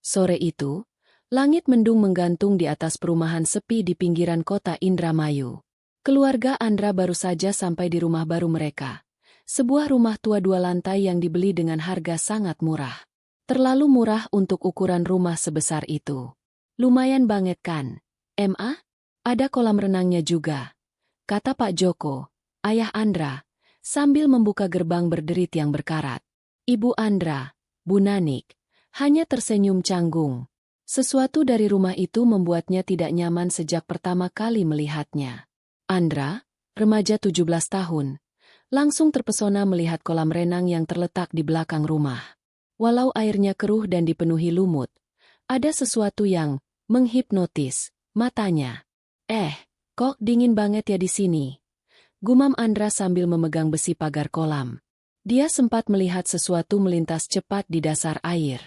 Sore itu, langit mendung menggantung di atas perumahan sepi di pinggiran kota Indramayu. Keluarga Andra baru saja sampai di rumah baru mereka. Sebuah rumah tua 2 lantai yang dibeli dengan harga sangat murah. Terlalu murah untuk ukuran rumah sebesar itu. Lumayan banget kan? Ma? Ada kolam renangnya juga, kata Pak Joko, ayah Andra, sambil membuka gerbang berderit yang berkarat. Ibu Andra, Bu Nanik, hanya tersenyum canggung. Sesuatu dari rumah itu membuatnya tidak nyaman sejak pertama kali melihatnya. Andra, remaja 17 tahun, langsung terpesona melihat kolam renang yang terletak di belakang rumah. Walau airnya keruh dan dipenuhi lumut, ada sesuatu yang menghipnotis matanya. Kok dingin banget ya di sini? Gumam Andra sambil memegang besi pagar kolam. Dia sempat melihat sesuatu melintas cepat di dasar air.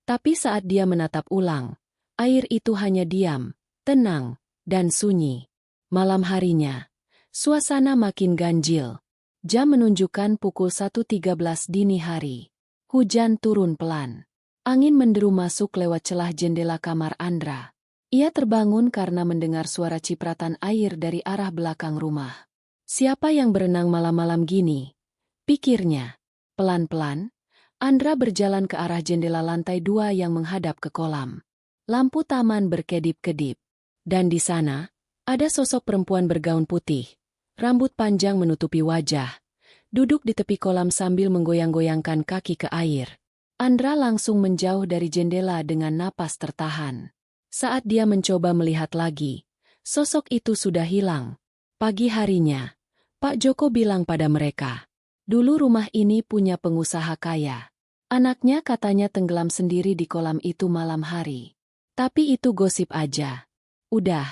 Tapi saat dia menatap ulang, air itu hanya diam, tenang, dan sunyi. Malam harinya, suasana makin ganjil. Jam menunjukkan pukul 1.13 dini hari. Hujan turun pelan. Angin menderu masuk lewat celah jendela kamar Andra. Ia terbangun karena mendengar suara cipratan air dari arah belakang rumah. Siapa yang berenang malam-malam gini? Pikirnya. Pelan-pelan, Andra berjalan ke arah jendela lantai 2 yang menghadap ke kolam. Lampu taman berkedip-kedip. Dan di sana, ada sosok perempuan bergaun putih. Rambut panjang menutupi wajah. Duduk di tepi kolam sambil menggoyang-goyangkan kaki ke air. Andra langsung menjauh dari jendela dengan napas tertahan. Saat dia mencoba melihat lagi, sosok itu sudah hilang. Pagi harinya, Pak Joko bilang pada mereka, dulu rumah ini punya pengusaha kaya. Anaknya katanya tenggelam sendiri di kolam itu malam hari. Tapi itu gosip aja. Udah,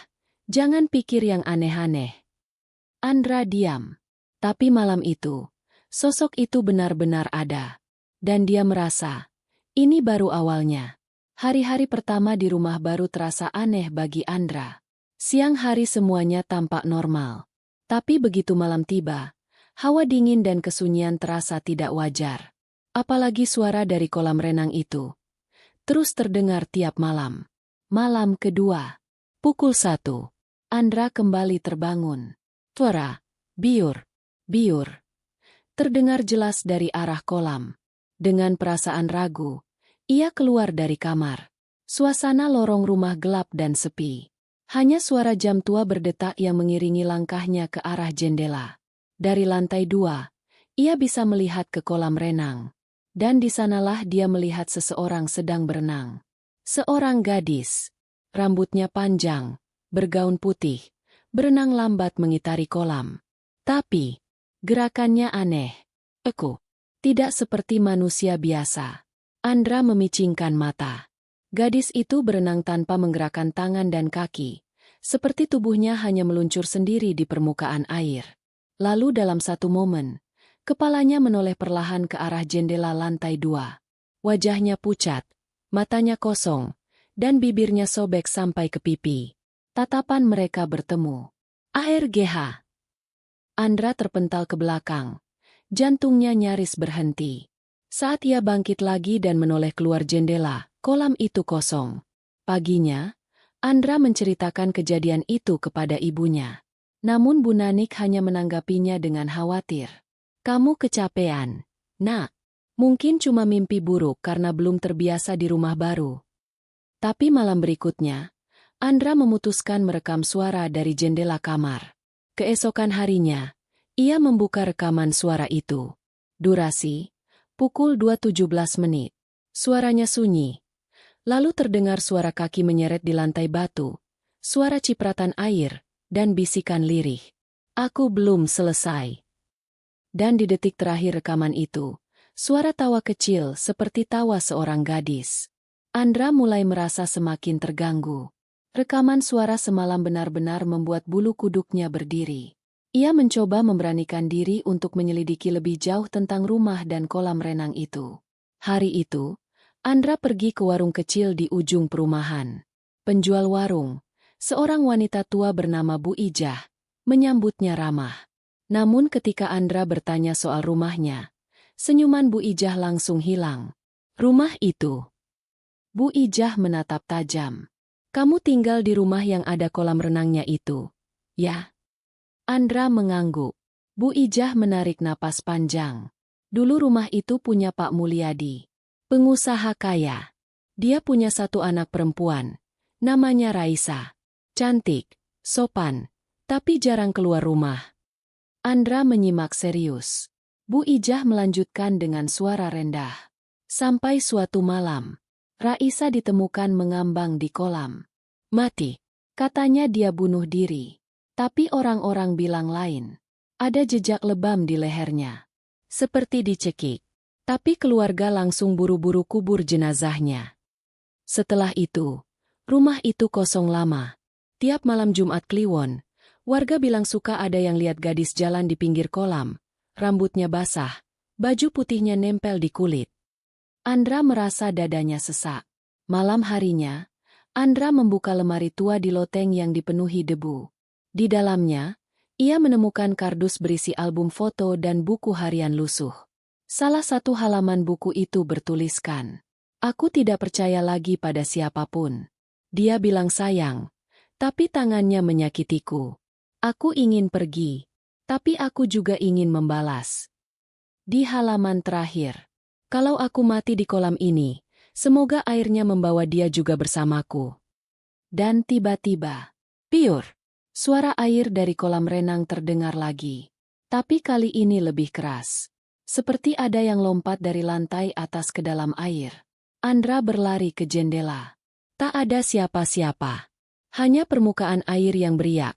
jangan pikir yang aneh-aneh. Andra diam. Tapi malam itu, sosok itu benar-benar ada. Dan dia merasa, ini baru awalnya. Hari-hari pertama di rumah baru terasa aneh bagi Andra. Siang hari semuanya tampak normal. Tapi begitu malam tiba, hawa dingin dan kesunyian terasa tidak wajar. Apalagi suara dari kolam renang itu. Terus terdengar tiap malam. Malam kedua. Pukul 1. Andra kembali terbangun. Suara, biur, biur. Terdengar jelas dari arah kolam. Dengan perasaan ragu, ia keluar dari kamar. Suasana lorong rumah gelap dan sepi. Hanya suara jam tua berdetak yang mengiringi langkahnya ke arah jendela. Dari lantai 2, ia bisa melihat ke kolam renang. Dan di sanalah dia melihat seseorang sedang berenang. Seorang gadis. Rambutnya panjang, bergaun putih, berenang lambat mengitari kolam. Tapi, gerakannya aneh. Tidak seperti manusia biasa. Andra memicingkan mata. Gadis itu berenang tanpa menggerakkan tangan dan kaki, seperti tubuhnya hanya meluncur sendiri di permukaan air. Lalu dalam satu momen, kepalanya menoleh perlahan ke arah jendela lantai 2. Wajahnya pucat, matanya kosong, dan bibirnya sobek sampai ke pipi. Tatapan mereka bertemu. ARGH. Andra terpental ke belakang. Jantungnya nyaris berhenti. Saat ia bangkit lagi dan menoleh keluar jendela, kolam itu kosong. Paginya, Andra menceritakan kejadian itu kepada ibunya. Namun Bu Nanik hanya menanggapinya dengan khawatir. Kamu kecapean, Nak. Mungkin cuma mimpi buruk karena belum terbiasa di rumah baru. Tapi malam berikutnya, Andra memutuskan merekam suara dari jendela kamar. Keesokan harinya, ia membuka rekaman suara itu. Durasi, pukul 2.17 menit. Suaranya sunyi. Lalu terdengar suara kaki menyeret di lantai batu, suara cipratan air, dan bisikan lirih. Aku belum selesai. Dan di detik terakhir rekaman itu, suara tawa kecil seperti tawa seorang gadis. Andra mulai merasa semakin terganggu. Rekaman suara semalam benar-benar membuat bulu kuduknya berdiri. Ia mencoba memberanikan diri untuk menyelidiki lebih jauh tentang rumah dan kolam renang itu. Hari itu, Andra pergi ke warung kecil di ujung perumahan. Penjual warung, seorang wanita tua bernama Bu Ijah, menyambutnya ramah. Namun ketika Andra bertanya soal rumahnya, senyuman Bu Ijah langsung hilang. Rumah itu Bu Ijah menatap tajam. Kamu tinggal di rumah yang ada kolam renangnya itu, ya? Andra mengangguk. Bu Ijah menarik napas panjang. Dulu rumah itu punya Pak Mulyadi, pengusaha kaya. Dia punya satu anak perempuan, namanya Raisa. Cantik, sopan, tapi jarang keluar rumah. Andra menyimak serius. Bu Ijah melanjutkan dengan suara rendah. Sampai suatu malam, Raisa ditemukan mengambang di kolam. Mati. Katanya dia bunuh diri. Tapi orang-orang bilang lain. Ada jejak lebam di lehernya. Seperti dicekik. Tapi keluarga langsung buru-buru kubur jenazahnya. Setelah itu, rumah itu kosong lama. Tiap malam Jumat Kliwon, warga bilang suka ada yang lihat gadis jalan di pinggir kolam. Rambutnya basah, baju putihnya nempel di kulit. Andra merasa dadanya sesak. Malam harinya, Andra membuka lemari tua di loteng yang dipenuhi debu. Di dalamnya, ia menemukan kardus berisi album foto dan buku harian lusuh. Salah satu halaman buku itu bertuliskan, "Aku tidak percaya lagi pada siapapun." Dia bilang sayang, tapi tangannya menyakitiku. Aku ingin pergi, tapi aku juga ingin membalas. Di halaman terakhir, "Kalau aku mati di kolam ini, semoga airnya membawa dia juga bersamaku." Dan tiba-tiba, piur, suara air dari kolam renang terdengar lagi. Tapi kali ini lebih keras. Seperti ada yang lompat dari lantai atas ke dalam air. Andra berlari ke jendela. Tak ada siapa-siapa. Hanya permukaan air yang beriak.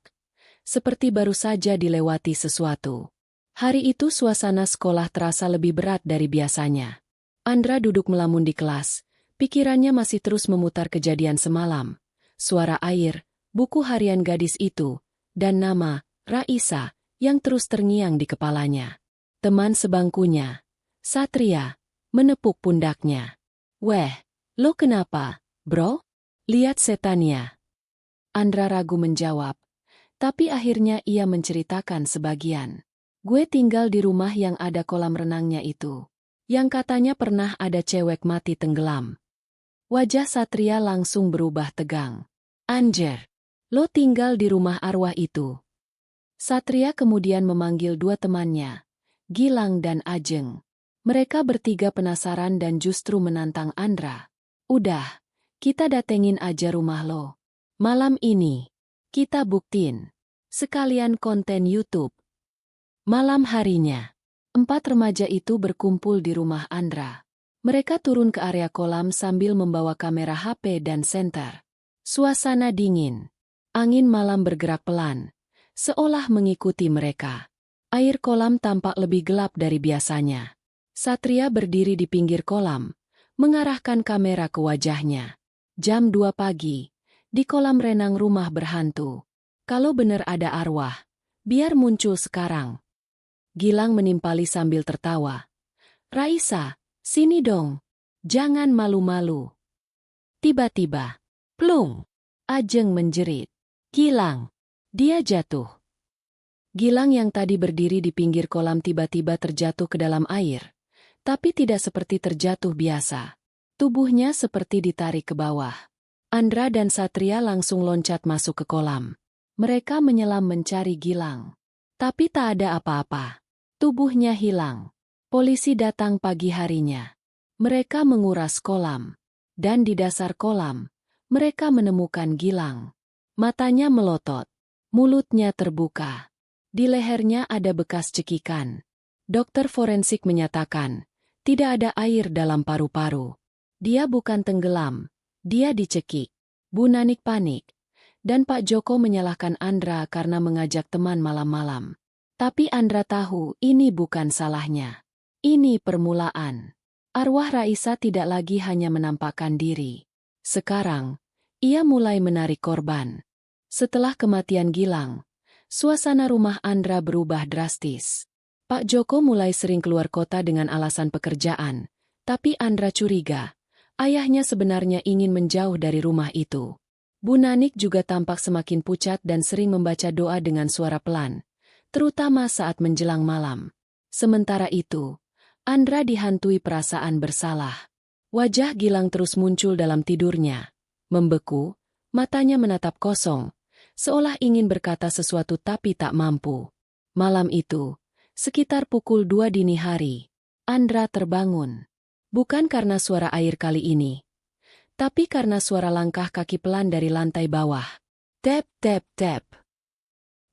Seperti baru saja dilewati sesuatu. Hari itu suasana sekolah terasa lebih berat dari biasanya. Andra duduk melamun di kelas, pikirannya masih terus memutar kejadian semalam. Suara air, buku harian gadis itu, dan nama, Raisa, yang terus terngiang di kepalanya. Teman sebangkunya, Satria, menepuk pundaknya. "Weh, lo kenapa, bro? Lihat setannya." Andra ragu menjawab, tapi akhirnya ia menceritakan sebagian. "Gue tinggal di rumah yang ada kolam renangnya itu. Yang katanya pernah ada cewek mati tenggelam." Wajah Satria langsung berubah tegang. "Anjer, lo tinggal di rumah arwah itu?" Satria kemudian memanggil dua temannya, Gilang dan Ajeng. Mereka bertiga penasaran dan justru menantang Andra. "Udah, kita datengin aja rumah lo. Malam ini, kita buktiin. Sekalian konten YouTube." Malam harinya, 4 remaja itu berkumpul di rumah Andra. Mereka turun ke area kolam sambil membawa kamera HP dan senter. Suasana dingin. Angin malam bergerak pelan, seolah mengikuti mereka. Air kolam tampak lebih gelap dari biasanya. Satria berdiri di pinggir kolam, mengarahkan kamera ke wajahnya. Jam 2 pagi, di kolam renang rumah berhantu. Kalau benar ada arwah, biar muncul sekarang. Gilang menimpali sambil tertawa. "Raisa, sini dong. Jangan malu-malu." Tiba-tiba, plung! Ajeng menjerit. "Gilang!" Dia jatuh. Gilang yang tadi berdiri di pinggir kolam tiba-tiba terjatuh ke dalam air. Tapi tidak seperti terjatuh biasa. Tubuhnya seperti ditarik ke bawah. Andra dan Satria langsung loncat masuk ke kolam. Mereka menyelam mencari Gilang. Tapi tak ada apa-apa. Tubuhnya hilang. Polisi datang pagi harinya. Mereka menguras kolam. Dan di dasar kolam, mereka menemukan Gilang. Matanya melotot. Mulutnya terbuka. Di lehernya ada bekas cekikan. Dokter forensik menyatakan, tidak ada air dalam paru-paru. Dia bukan tenggelam. Dia dicekik. Bu Nanik panik. Dan Pak Joko menyalahkan Andra karena mengajak teman malam-malam. Tapi Andra tahu ini bukan salahnya. Ini permulaan. Arwah Raisa tidak lagi hanya menampakkan diri. Sekarang, ia mulai menarik korban. Setelah kematian Gilang, suasana rumah Andra berubah drastis. Pak Joko mulai sering keluar kota dengan alasan pekerjaan. Tapi Andra curiga, ayahnya sebenarnya ingin menjauh dari rumah itu. Bu Nanik juga tampak semakin pucat dan sering membaca doa dengan suara pelan. Terutama saat menjelang malam. Sementara itu, Andra dihantui perasaan bersalah. Wajah Gilang terus muncul dalam tidurnya. Membeku, matanya menatap kosong, seolah ingin berkata sesuatu tapi tak mampu. Malam itu, sekitar pukul 2 dini hari, Andra terbangun. Bukan karena suara air kali ini, tapi karena suara langkah kaki pelan dari lantai bawah. Tap, tap, tap.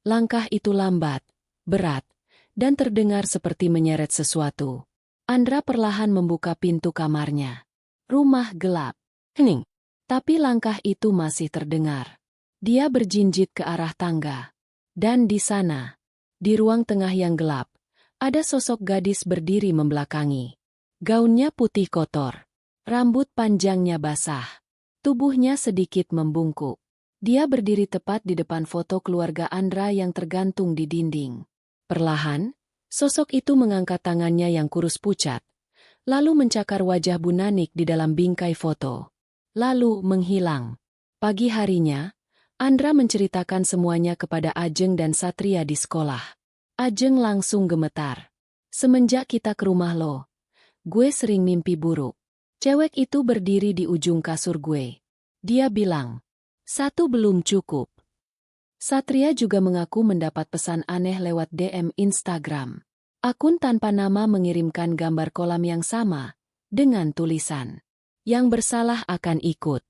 Langkah itu lambat, berat, dan terdengar seperti menyeret sesuatu. Andra perlahan membuka pintu kamarnya. Rumah gelap. Hening. Tapi langkah itu masih terdengar. Dia berjinjit ke arah tangga. Dan di sana, di ruang tengah yang gelap, ada sosok gadis berdiri membelakangi. Gaunnya putih kotor. Rambut panjangnya basah. Tubuhnya sedikit membungkuk. Dia berdiri tepat di depan foto keluarga Andra yang tergantung di dinding. Perlahan, sosok itu mengangkat tangannya yang kurus pucat, lalu mencakar wajah Bu Nanik di dalam bingkai foto. Lalu menghilang. Pagi harinya, Andra menceritakan semuanya kepada Ajeng dan Satria di sekolah. Ajeng langsung gemetar. Semenjak kita ke rumah lo, gue sering mimpi buruk. Cewek itu berdiri di ujung kasur gue. Dia bilang, 1 belum cukup. Satria juga mengaku mendapat pesan aneh lewat DM Instagram. Akun tanpa nama mengirimkan gambar kolam yang sama, dengan tulisan, yang bersalah akan ikut.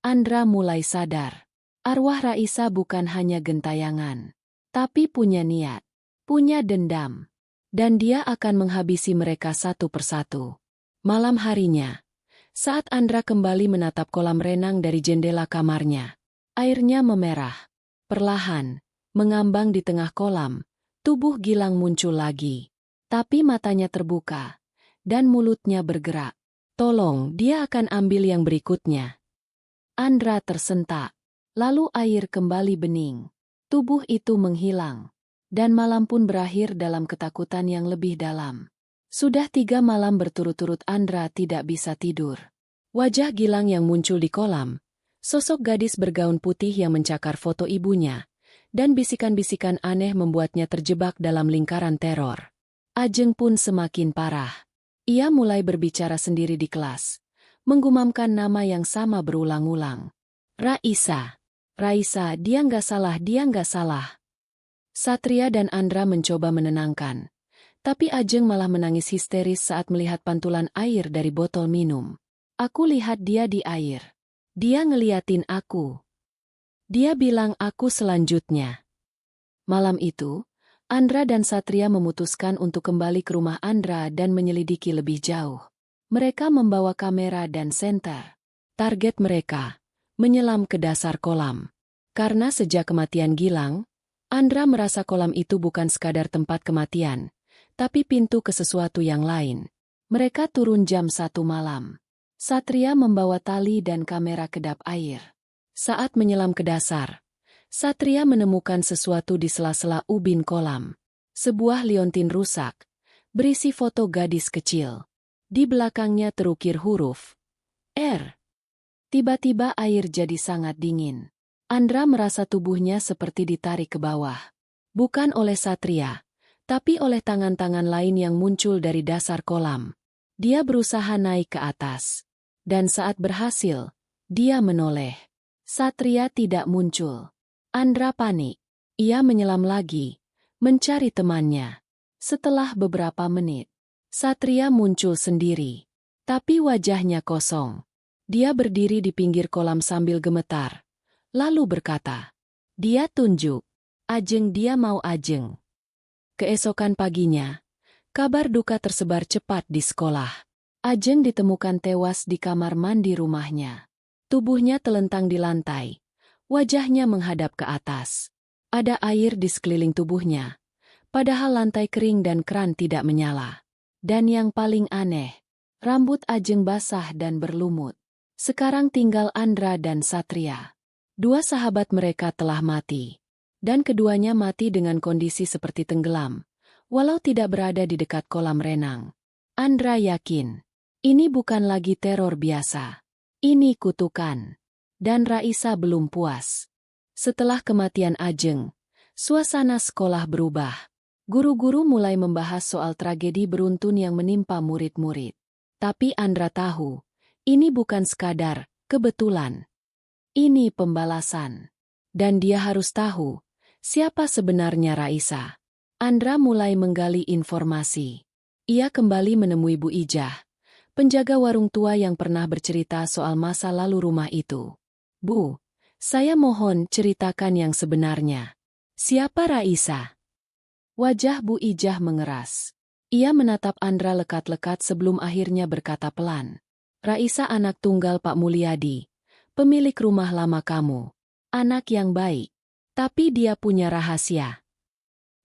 Andra mulai sadar. Arwah Raisa bukan hanya gentayangan, tapi punya niat, punya dendam. Dan dia akan menghabisi mereka satu persatu. Malam harinya, saat Andra kembali menatap kolam renang dari jendela kamarnya, airnya memerah. Perlahan, mengambang di tengah kolam, tubuh Gilang muncul lagi. Tapi matanya terbuka, dan mulutnya bergerak. Tolong, dia akan ambil yang berikutnya. Andra tersentak. Lalu air kembali bening. Tubuh itu menghilang. Dan malam pun berakhir dalam ketakutan yang lebih dalam. Sudah 3 malam berturut-turut Andra tidak bisa tidur. Wajah Gilang yang muncul di kolam, sosok gadis bergaun putih yang mencakar foto ibunya, dan bisikan-bisikan aneh membuatnya terjebak dalam lingkaran teror. Ajeng pun semakin parah. Ia mulai berbicara sendiri di kelas, menggumamkan nama yang sama berulang-ulang. Raisa. Raisa, dia nggak salah, dia nggak salah. Satria dan Andra mencoba menenangkan, tapi Ajeng malah menangis histeris saat melihat pantulan air dari botol minum. Aku lihat dia di air. Dia ngeliatin aku. Dia bilang aku selanjutnya. Malam itu, Andra dan Satria memutuskan untuk kembali ke rumah Andra dan menyelidiki lebih jauh. Mereka membawa kamera dan senter. Target mereka, menyelam ke dasar kolam. Karena sejak kematian Gilang, Andra merasa kolam itu bukan sekadar tempat kematian, tapi pintu ke sesuatu yang lain. Mereka turun jam 1 malam. Satria membawa tali dan kamera kedap air. Saat menyelam ke dasar, Satria menemukan sesuatu di sela-sela ubin kolam. Sebuah liontin rusak, berisi foto gadis kecil. Di belakangnya terukir huruf R. Tiba-tiba air jadi sangat dingin. Andra merasa tubuhnya seperti ditarik ke bawah. Bukan oleh Satria, tapi oleh tangan-tangan lain yang muncul dari dasar kolam. Dia berusaha naik ke atas. Dan saat berhasil, dia menoleh. Satria tidak muncul. Andra panik. Ia menyelam lagi, mencari temannya. Setelah beberapa menit, Satria muncul sendiri. Tapi wajahnya kosong. Dia berdiri di pinggir kolam sambil gemetar. Lalu berkata, dia tunjuk. Ajeng, dia mau Ajeng. Keesokan paginya, kabar duka tersebar cepat di sekolah. Ajeng ditemukan tewas di kamar mandi rumahnya. Tubuhnya telentang di lantai. Wajahnya menghadap ke atas. Ada air di sekeliling tubuhnya. Padahal lantai kering dan keran tidak menyala. Dan yang paling aneh, rambut Ajeng basah dan berlumut. Sekarang tinggal Andra dan Satria. 2 sahabat mereka telah mati. Dan keduanya mati dengan kondisi seperti tenggelam, walau tidak berada di dekat kolam renang. Andra yakin, ini bukan lagi teror biasa. Ini kutukan. Dan Raisa belum puas. Setelah kematian Ajeng, suasana sekolah berubah. Guru-guru mulai membahas soal tragedi beruntun yang menimpa murid-murid. Tapi Andra tahu, Ini bukan sekadar kebetulan. Ini pembalasan. Dan dia harus tahu siapa sebenarnya Raisa. Andra mulai menggali informasi. Ia kembali menemui Bu Ijah, penjaga warung tua yang pernah bercerita soal masa lalu rumah itu. Bu, saya mohon ceritakan yang sebenarnya. Siapa Raisa? Wajah Bu Ijah mengeras. Ia menatap Andra lekat-lekat sebelum akhirnya berkata pelan. Raisa anak tunggal Pak Mulyadi, pemilik rumah lama kamu. Anak yang baik. Tapi dia punya rahasia.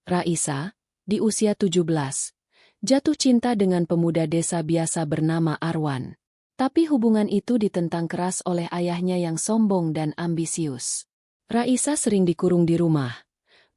Raisa, di usia 17, jatuh cinta dengan pemuda desa biasa bernama Arwan. Tapi hubungan itu ditentang keras oleh ayahnya yang sombong dan ambisius. Raisa sering dikurung di rumah.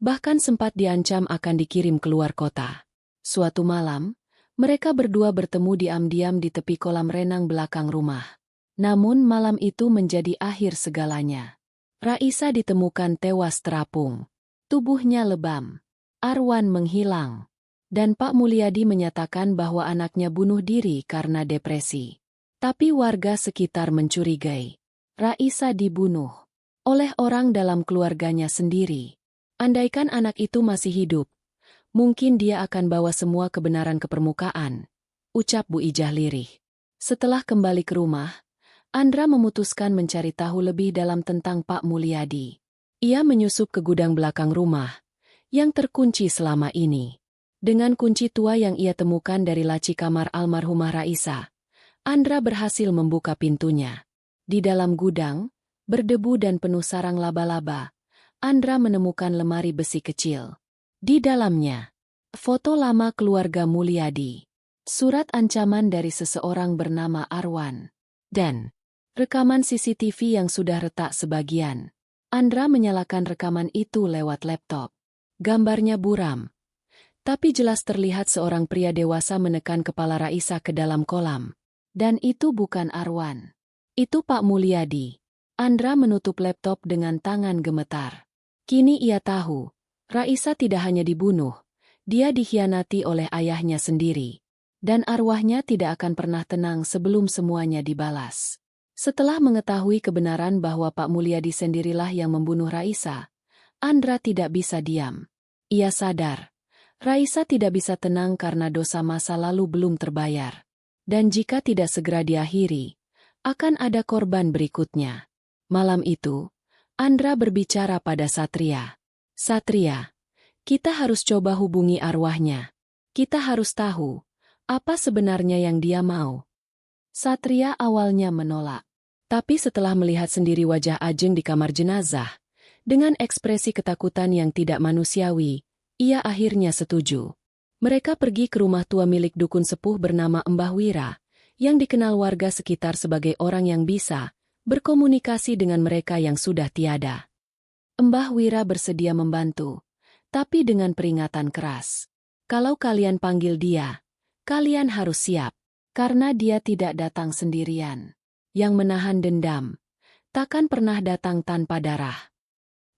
Bahkan sempat diancam akan dikirim keluar kota. Suatu malam, mereka berdua bertemu diam-diam di tepi kolam renang belakang rumah. Namun malam itu menjadi akhir segalanya. Raisa ditemukan tewas terapung. Tubuhnya lebam. Arwan menghilang. Dan Pak Mulyadi menyatakan bahwa anaknya bunuh diri karena depresi. Tapi warga sekitar mencurigai. Raisa dibunuh oleh orang dalam keluarganya sendiri. Andaikan anak itu masih hidup, mungkin dia akan bawa semua kebenaran ke permukaan, ucap Bu Ijah lirih. Setelah kembali ke rumah, Andra memutuskan mencari tahu lebih dalam tentang Pak Mulyadi. Ia menyusup ke gudang belakang rumah, yang terkunci selama ini. Dengan kunci tua yang ia temukan dari laci kamar almarhumah Raisa, Andra berhasil membuka pintunya. Di dalam gudang, berdebu dan penuh sarang laba-laba, Andra menemukan lemari besi kecil. Di dalamnya, foto lama keluarga Mulyadi, surat ancaman dari seseorang bernama Arwan, dan rekaman CCTV yang sudah retak sebagian. Andra menyalakan rekaman itu lewat laptop. Gambarnya buram, tapi jelas terlihat seorang pria dewasa menekan kepala Raisa ke dalam kolam. Dan itu bukan Arwan. Itu Pak Mulyadi. Andra menutup laptop dengan tangan gemetar. Kini ia tahu, Raisa tidak hanya dibunuh, dia dikhianati oleh ayahnya sendiri. Dan arwahnya tidak akan pernah tenang sebelum semuanya dibalas. Setelah mengetahui kebenaran bahwa Pak Mulyadi sendirilah yang membunuh Raisa, Andra tidak bisa diam. Ia sadar, Raisa tidak bisa tenang karena dosa masa lalu belum terbayar. Dan jika tidak segera diakhiri, akan ada korban berikutnya. Malam itu, Andra berbicara pada Satria. Satria, kita harus coba hubungi arwahnya. Kita harus tahu, apa sebenarnya yang dia mau. Satria awalnya menolak. Tapi setelah melihat sendiri wajah Ajeng di kamar jenazah, dengan ekspresi ketakutan yang tidak manusiawi, ia akhirnya setuju. Mereka pergi ke rumah tua milik dukun sepuh bernama Mbah Wira, yang dikenal warga sekitar sebagai orang yang bisa berkomunikasi dengan mereka yang sudah tiada. Mbah Wira bersedia membantu, tapi dengan peringatan keras. Kalau kalian panggil dia, kalian harus siap, karena dia tidak datang sendirian. Yang menahan dendam, takkan pernah datang tanpa darah.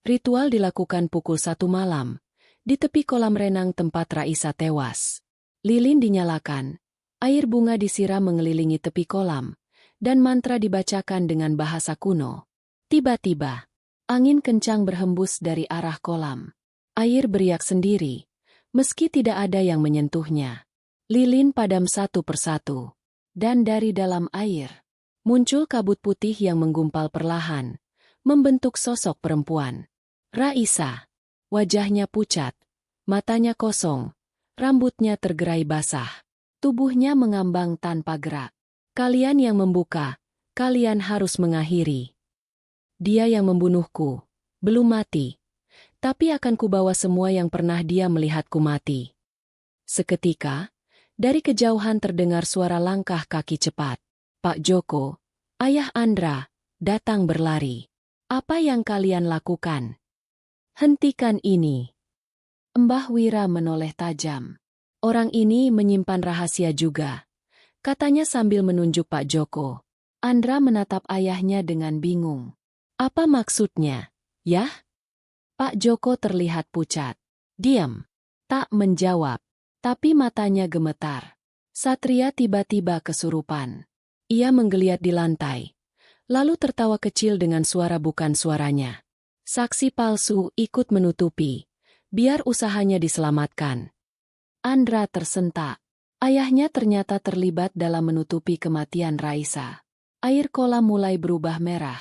Ritual dilakukan pukul 1 malam, di tepi kolam renang tempat Raisa tewas. Lilin dinyalakan, air bunga disiram mengelilingi tepi kolam, dan mantra dibacakan dengan bahasa kuno. Tiba-tiba, angin kencang berhembus dari arah kolam. Air beriak sendiri, meski tidak ada yang menyentuhnya. Lilin padam satu persatu. Dan dari dalam air, muncul kabut putih yang menggumpal perlahan, membentuk sosok perempuan. Raisa. Wajahnya pucat, matanya kosong, rambutnya tergerai basah. Tubuhnya mengambang tanpa gerak. Kalian yang membuka, kalian harus mengakhiri. Dia yang membunuhku, belum mati. Tapi akan kubawa semua yang pernah dia melihatku mati. Seketika, dari kejauhan terdengar suara langkah kaki cepat. Pak Joko, ayah Andra, datang berlari. Apa yang kalian lakukan? Hentikan ini. Mbah Wira menoleh tajam. Orang ini menyimpan rahasia juga, katanya sambil menunjuk Pak Joko. Andra menatap ayahnya dengan bingung. Apa maksudnya, ya? Pak Joko terlihat pucat. Diam. Tak menjawab. Tapi matanya gemetar. Satria tiba-tiba kesurupan. Ia menggeliat di lantai, lalu tertawa kecil dengan suara bukan suaranya. Saksi palsu ikut menutupi, biar usahanya diselamatkan. Andra tersentak. Ayahnya ternyata terlibat dalam menutupi kematian Raisa. Air kolam mulai berubah merah.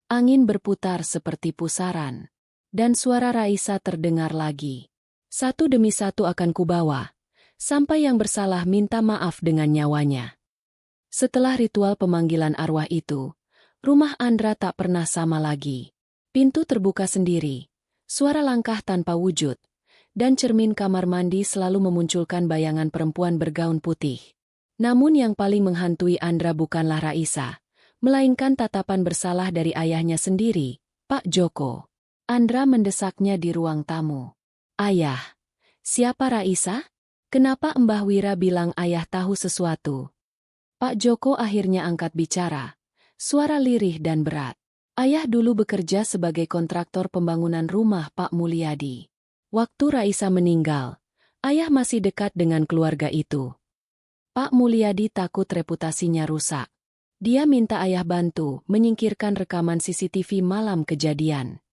Angin berputar seperti pusaran. Dan suara Raisa terdengar lagi. Satu demi satu akan kubawa, sampai yang bersalah minta maaf dengan nyawanya. Setelah ritual pemanggilan arwah itu, rumah Andra tak pernah sama lagi. Pintu terbuka sendiri, suara langkah tanpa wujud, dan cermin kamar mandi selalu memunculkan bayangan perempuan bergaun putih. Namun yang paling menghantui Andra bukanlah Raisa, melainkan tatapan bersalah dari ayahnya sendiri, Pak Joko. Andra mendesaknya di ruang tamu. Ayah, siapa Raisa? Kenapa Mbah Wira bilang ayah tahu sesuatu? Pak Joko akhirnya angkat bicara, suara lirih dan berat. Ayah dulu bekerja sebagai kontraktor pembangunan rumah Pak Mulyadi. Waktu Raisa meninggal, ayah masih dekat dengan keluarga itu. Pak Mulyadi takut reputasinya rusak. Dia minta ayah bantu menyingkirkan rekaman CCTV malam kejadian.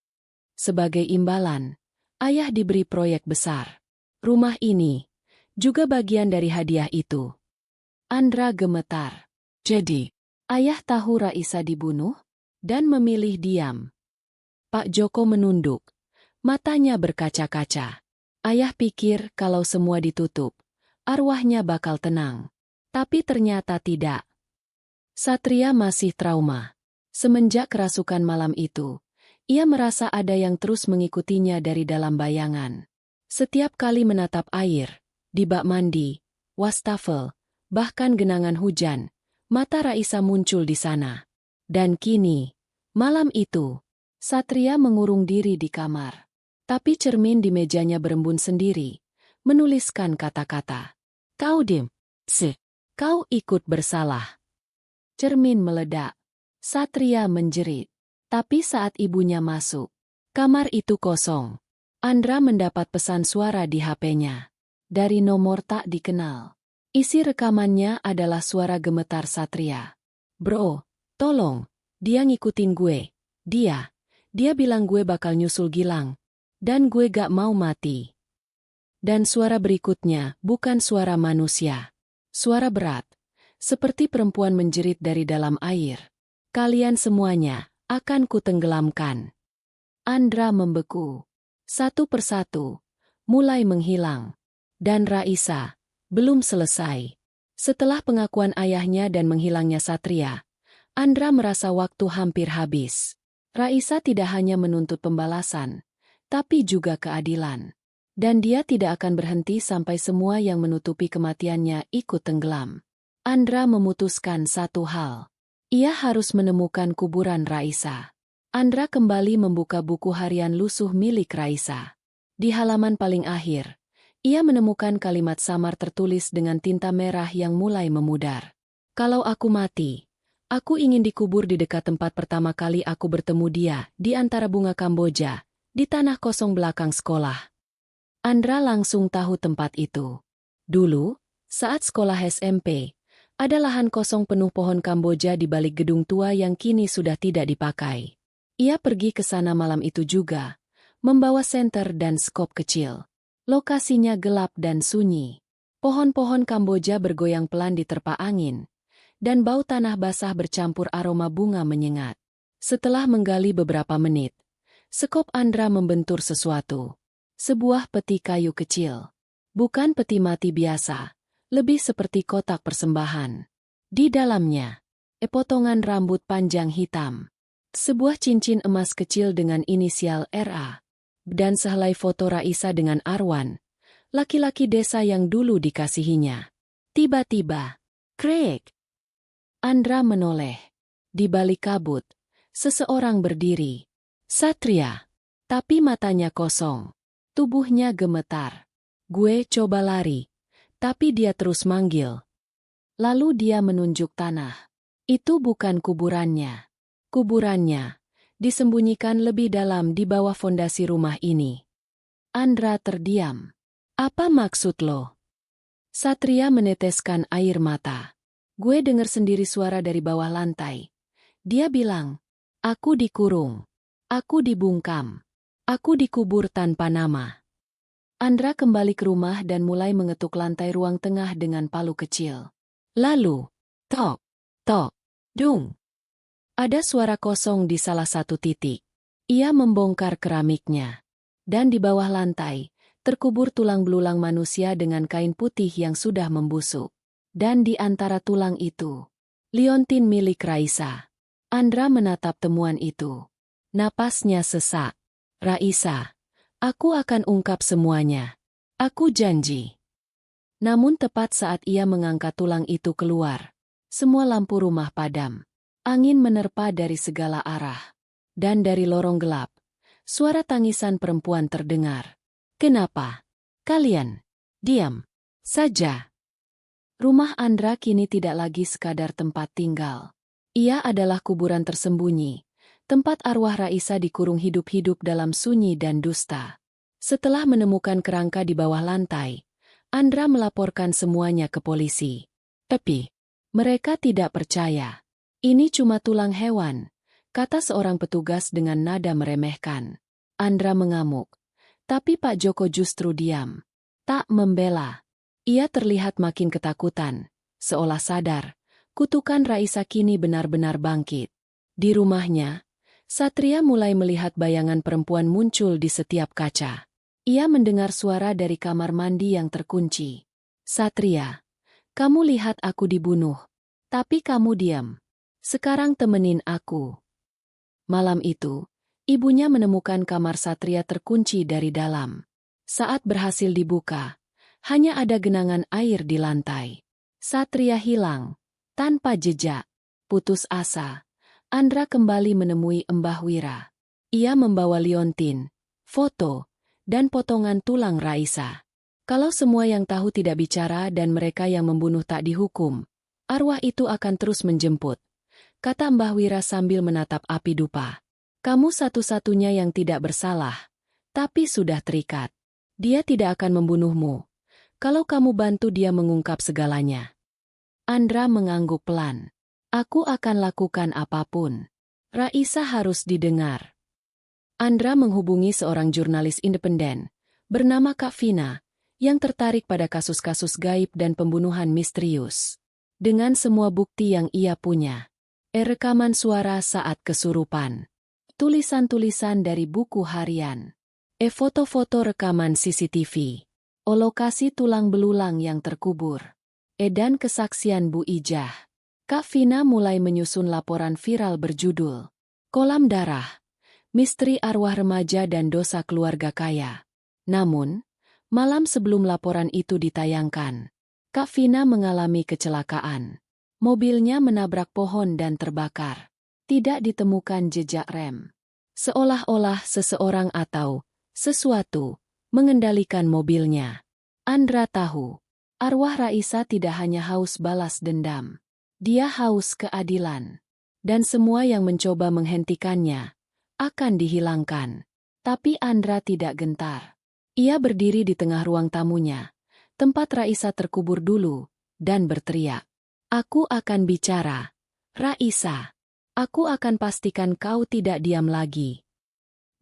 Sebagai imbalan, ayah diberi proyek besar. Rumah ini juga bagian dari hadiah itu. Andra gemetar. Jadi, ayah tahu Raisa dibunuh dan memilih diam. Pak Joko menunduk. Matanya berkaca-kaca. Ayah pikir kalau semua ditutup, arwahnya bakal tenang. Tapi ternyata tidak. Satria masih trauma. Semenjak kerasukan malam itu, ia merasa ada yang terus mengikutinya dari dalam bayangan. Setiap kali menatap air, di bak mandi, wastafel, bahkan genangan hujan, mata Raisa muncul di sana. Dan kini, malam itu, Satria mengurung diri di kamar. Tapi cermin di mejanya berembun sendiri, menuliskan kata-kata. Kau dim, kau ikut bersalah. Cermin meledak. Satria menjerit. Tapi saat ibunya masuk, kamar itu kosong. Andra mendapat pesan suara di HP-nya. Dari nomor tak dikenal. Isi rekamannya adalah suara gemetar Satria. Bro, tolong, dia ngikutin gue. Dia bilang gue bakal nyusul Gilang. Dan gue gak mau mati. Dan suara berikutnya bukan suara manusia. Suara berat. Seperti perempuan menjerit dari dalam air. Kalian semuanya akan kutenggelamkan. Andra membeku. Satu persatu, mulai menghilang. Dan Raisa belum selesai. Setelah pengakuan ayahnya dan menghilangnya Satria, Andra merasa waktu hampir habis. Raisa tidak hanya menuntut pembalasan, tapi juga keadilan. Dan dia tidak akan berhenti sampai semua yang menutupi kematiannya ikut tenggelam. Andra memutuskan satu hal. Ia harus menemukan kuburan Raisa. Andra kembali membuka buku harian lusuh milik Raisa. Di halaman paling akhir, ia menemukan kalimat samar tertulis dengan tinta merah yang mulai memudar. Kalau aku mati, aku ingin dikubur di dekat tempat pertama kali aku bertemu dia, di antara bunga Kamboja, di tanah kosong belakang sekolah. Andra langsung tahu tempat itu. Dulu, saat sekolah SMP, ada lahan kosong penuh pohon Kamboja di balik gedung tua yang kini sudah tidak dipakai. Ia pergi ke sana malam itu juga, membawa senter dan skop kecil. Lokasinya gelap dan sunyi. Pohon-pohon Kamboja bergoyang pelan diterpa angin, dan bau tanah basah bercampur aroma bunga menyengat. Setelah menggali beberapa menit, skop Andra membentur sesuatu. Sebuah peti kayu kecil. Bukan peti mati biasa, lebih seperti kotak persembahan. Di dalamnya, potongan rambut panjang hitam. Sebuah cincin emas kecil dengan inisial RA. Dan sehelai foto Raisa dengan Arwan, laki-laki desa yang dulu dikasihinya. Tiba-tiba, krek! Andra menoleh. Di balik kabut, seseorang berdiri. Satria. Tapi matanya kosong. Tubuhnya gemetar. Gue coba lari, tapi dia terus manggil. Lalu dia menunjuk tanah. Itu bukan kuburannya. Kuburannya disembunyikan lebih dalam di bawah fondasi rumah ini. Andra terdiam. Apa maksud lo? Satria meneteskan air mata. Gue dengar sendiri suara dari bawah lantai. Dia bilang, aku dikurung. Aku dibungkam. Aku dikubur tanpa nama. Andra kembali ke rumah dan mulai mengetuk lantai ruang tengah dengan palu kecil. Lalu, tok, tok, dung. Ada suara kosong di salah satu titik. Ia membongkar keramiknya. Dan di bawah lantai, terkubur tulang belulang manusia dengan kain putih yang sudah membusuk. Dan di antara tulang itu, liontin milik Raisa. Andra menatap temuan itu. Napasnya sesak. Raisa, aku akan ungkap semuanya. Aku janji. Namun tepat saat ia mengangkat tulang itu keluar, semua lampu rumah padam. Angin menerpa dari segala arah. Dan dari lorong gelap, suara tangisan perempuan terdengar. Kenapa? Kalian diam saja. Rumah Andra kini tidak lagi sekadar tempat tinggal. Ia adalah kuburan tersembunyi, tempat arwah Raisa dikurung hidup-hidup dalam sunyi dan dusta. Setelah menemukan kerangka di bawah lantai, Andra melaporkan semuanya ke polisi. Tapi, mereka tidak percaya. Ini cuma tulang hewan, kata seorang petugas dengan nada meremehkan. Andra mengamuk. Tapi Pak Joko justru diam. Tak membela. Ia terlihat makin ketakutan, seolah sadar, kutukan Raisa kini benar-benar bangkit. Di rumahnya, Satria mulai melihat bayangan perempuan muncul di setiap kaca. Ia mendengar suara dari kamar mandi yang terkunci. Satria, kamu lihat aku dibunuh, tapi kamu diam. Sekarang temenin aku. Malam itu, ibunya menemukan kamar Satria terkunci dari dalam. Saat berhasil dibuka, hanya ada genangan air di lantai. Satria hilang, tanpa jejak. Putus asa, Andra kembali menemui Mbah Wira. Ia membawa liontin, foto, dan potongan tulang Raisa. Kalau semua yang tahu tidak bicara dan mereka yang membunuh tak dihukum, arwah itu akan terus menjemput, kata Mbah Wira sambil menatap api dupa. Kamu satu-satunya yang tidak bersalah, tapi sudah terikat. Dia tidak akan membunuhmu. Kalau kamu bantu dia mengungkap segalanya. Andra mengangguk pelan. Aku akan lakukan apapun. Raisa harus didengar. Andra menghubungi seorang jurnalis independen, bernama Kak Vina, yang tertarik pada kasus-kasus gaib dan pembunuhan misterius. Dengan semua bukti yang ia punya. Rekaman suara saat kesurupan. Tulisan-tulisan dari buku harian. Foto-foto rekaman CCTV. Lokasi tulang belulang yang terkubur. Dan kesaksian Bu Ijah. Kak Vina mulai menyusun laporan viral berjudul Kolam Darah, Misteri Arwah Remaja dan Dosa Keluarga Kaya. Namun, malam sebelum laporan itu ditayangkan, Kak Vina mengalami kecelakaan. Mobilnya menabrak pohon dan terbakar. Tidak ditemukan jejak rem. Seolah-olah seseorang atau sesuatu mengendalikan mobilnya. Andra tahu, arwah Raisa tidak hanya haus balas dendam. Dia haus keadilan. Dan semua yang mencoba menghentikannya akan dihilangkan. Tapi Andra tidak gentar. Ia berdiri di tengah ruang tamunya, tempat Raisa terkubur dulu, dan berteriak. Aku akan bicara. Raisa, aku akan pastikan kau tidak diam lagi.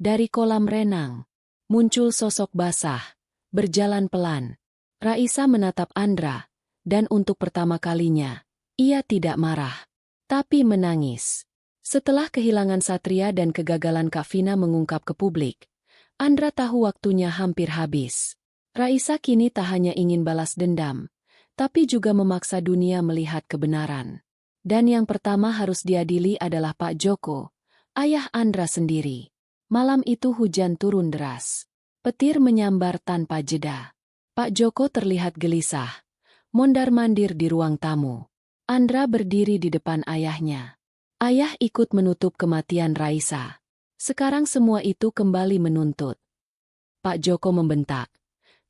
Dari kolam renang, muncul sosok basah, berjalan pelan. Raisa menatap Andra, dan untuk pertama kalinya, ia tidak marah, tapi menangis. Setelah kehilangan Satria dan kegagalan Kak Vina mengungkap ke publik, Andra tahu waktunya hampir habis. Raisa kini tak hanya ingin balas dendam, tapi juga memaksa dunia melihat kebenaran. Dan yang pertama harus diadili adalah Pak Joko, ayah Andra sendiri. Malam itu hujan turun deras. Petir menyambar tanpa jeda. Pak Joko terlihat gelisah, mondar-mandir di ruang tamu. Andra berdiri di depan ayahnya. Ayah ikut menutup kematian Raisa. Sekarang semua itu kembali menuntut. Pak Joko membentak.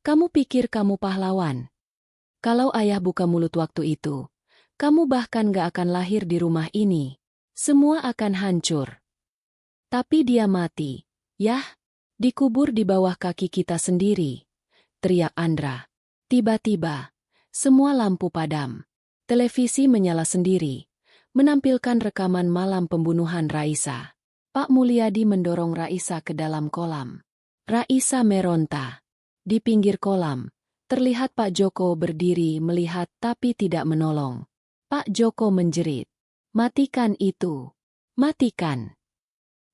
Kamu pikir kamu pahlawan? Kalau ayah buka mulut waktu itu, kamu bahkan gak akan lahir di rumah ini. Semua akan hancur. Tapi dia mati. Yah, dikubur di bawah kaki kita sendiri. Teriak Andra. Tiba-tiba, semua lampu padam. Televisi menyala sendiri, menampilkan rekaman malam pembunuhan Raisa. Pak Mulyadi mendorong Raisa ke dalam kolam. Raisa meronta. Di pinggir kolam, terlihat Pak Joko berdiri melihat tapi tidak menolong. Pak Joko menjerit, "Matikan itu! Matikan!"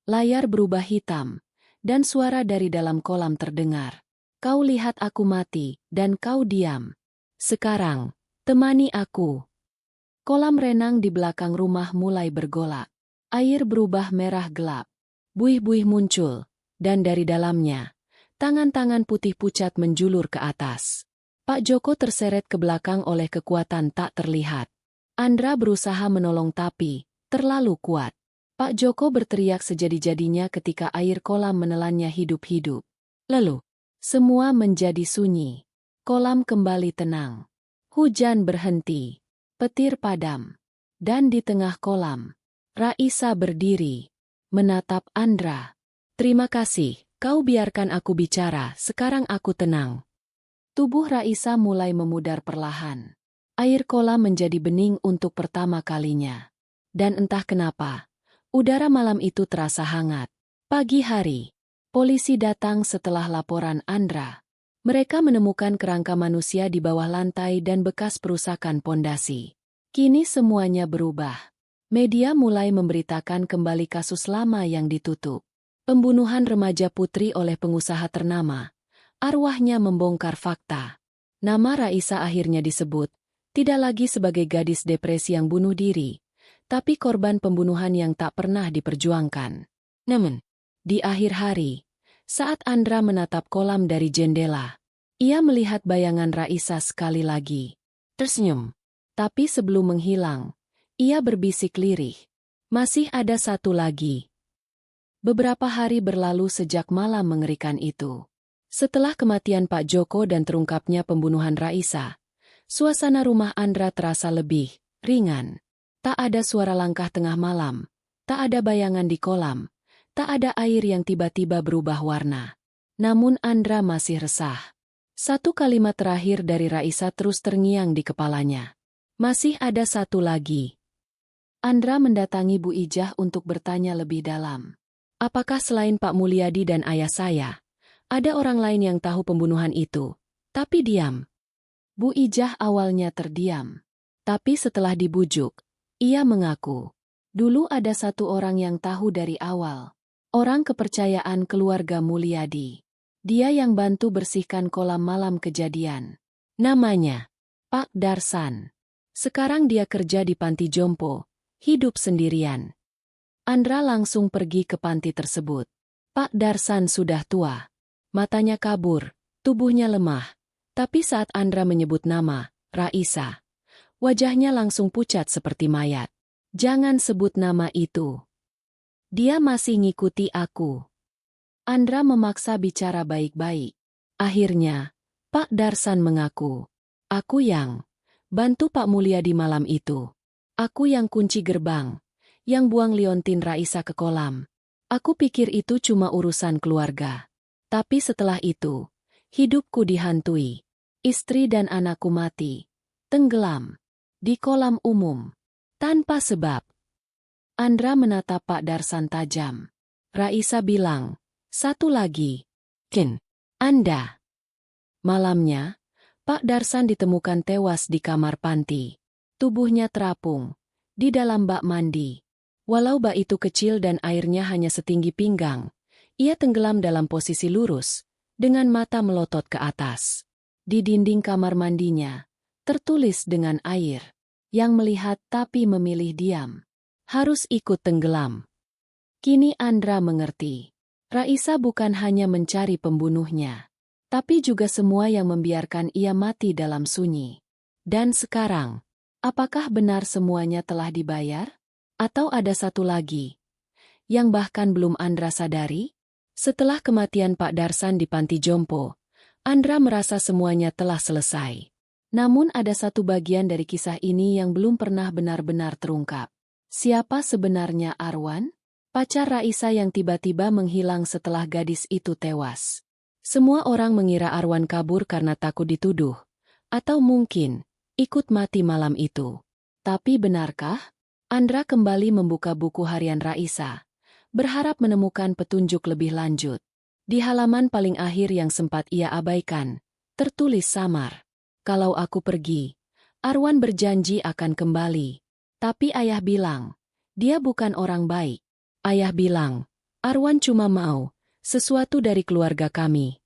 Layar berubah hitam, dan suara dari dalam kolam terdengar. "Kau lihat aku mati, dan kau diam. Sekarang, temani aku." Kolam renang di belakang rumah mulai bergolak. Air berubah merah gelap. Buih-buih muncul, dan dari dalamnya, tangan-tangan putih pucat menjulur ke atas. Pak Joko terseret ke belakang oleh kekuatan tak terlihat. Andra berusaha menolong tapi terlalu kuat. Pak Joko berteriak sejadi-jadinya ketika air kolam menelannya hidup-hidup. Lalu, semua menjadi sunyi. Kolam kembali tenang. Hujan berhenti. Petir padam. Dan di tengah kolam, Raisa berdiri, menatap Andra. "Terima kasih, kau biarkan aku bicara, sekarang aku tenang." Tubuh Raisa mulai memudar perlahan. Air kolam menjadi bening untuk pertama kalinya. Dan entah kenapa, udara malam itu terasa hangat. Pagi hari, polisi datang setelah laporan Andra. Mereka menemukan kerangka manusia di bawah lantai dan bekas perusakan pondasi. Kini semuanya berubah. Media mulai memberitakan kembali kasus lama yang ditutup. Pembunuhan remaja putri oleh pengusaha ternama. Arwahnya membongkar fakta. Nama Raisa akhirnya disebut, tidak lagi sebagai gadis depresi yang bunuh diri, tapi korban pembunuhan yang tak pernah diperjuangkan. Namun, di akhir hari, saat Andra menatap kolam dari jendela, ia melihat bayangan Raisa sekali lagi. Tersenyum. Tapi sebelum menghilang, ia berbisik lirih. "Masih ada satu lagi." Beberapa hari berlalu sejak malam mengerikan itu. Setelah kematian Pak Joko dan terungkapnya pembunuhan Raisa, suasana rumah Andra terasa lebih ringan. Tak ada suara langkah tengah malam, tak ada bayangan di kolam, tak ada air yang tiba-tiba berubah warna. Namun Andra masih resah. Satu kalimat terakhir dari Raisa terus terngiang di kepalanya. "Masih ada satu lagi." Andra mendatangi Bu Ijah untuk bertanya lebih dalam. "Apakah selain Pak Mulyadi dan ayah saya, ada orang lain yang tahu pembunuhan itu?" Tapi diam. Bu Ijah awalnya terdiam. Tapi setelah dibujuk, ia mengaku. Dulu ada satu orang yang tahu dari awal. Orang kepercayaan keluarga Mulyadi. Dia yang bantu bersihkan kolam malam kejadian. Namanya Pak Darsan. Sekarang dia kerja di panti jompo, hidup sendirian. Andra langsung pergi ke panti tersebut. Pak Darsan sudah tua. Matanya kabur, tubuhnya lemah. Tapi saat Andra menyebut nama, Raisa, wajahnya langsung pucat seperti mayat. "Jangan sebut nama itu. Dia masih ngikuti aku." Andra memaksa bicara baik-baik. Akhirnya, Pak Darsan mengaku, "Aku yang bantu Pak Mulyadi malam itu. Aku yang kunci gerbang, yang buang liontin Raisa ke kolam. Aku pikir itu cuma urusan keluarga. Tapi setelah itu, hidupku dihantui. Istri dan anakku mati, tenggelam, di kolam umum, tanpa sebab." Andra menatap Pak Darsan tajam. Raisa bilang, "Satu lagi. Ken, Anda." Malamnya, Pak Darsan ditemukan tewas di kamar panti. Tubuhnya terapung, di dalam bak mandi. Walau bak itu kecil dan airnya hanya setinggi pinggang, ia tenggelam dalam posisi lurus, dengan mata melotot ke atas. Di dinding kamar mandinya, tertulis dengan air, "Yang melihat tapi memilih diam, harus ikut tenggelam." Kini Andra mengerti. Raisa bukan hanya mencari pembunuhnya, tapi juga semua yang membiarkan ia mati dalam sunyi. Dan sekarang, apakah benar semuanya telah dibayar? Atau ada satu lagi, yang bahkan belum Andra sadari? Setelah kematian Pak Darsan di panti jompo, Andra merasa semuanya telah selesai. Namun ada satu bagian dari kisah ini yang belum pernah benar-benar terungkap. Siapa sebenarnya Arwan? Pacar Raisa yang tiba-tiba menghilang setelah gadis itu tewas. Semua orang mengira Arwan kabur karena takut dituduh. Atau mungkin, ikut mati malam itu. Tapi benarkah? Andra kembali membuka buku harian Raisa, berharap menemukan petunjuk lebih lanjut. Di halaman paling akhir yang sempat ia abaikan, tertulis samar. Kalau aku pergi, Arwan berjanji akan kembali. Tapi ayah bilang, dia bukan orang baik. Ayah bilang, Arwan cuma mau sesuatu dari keluarga kami.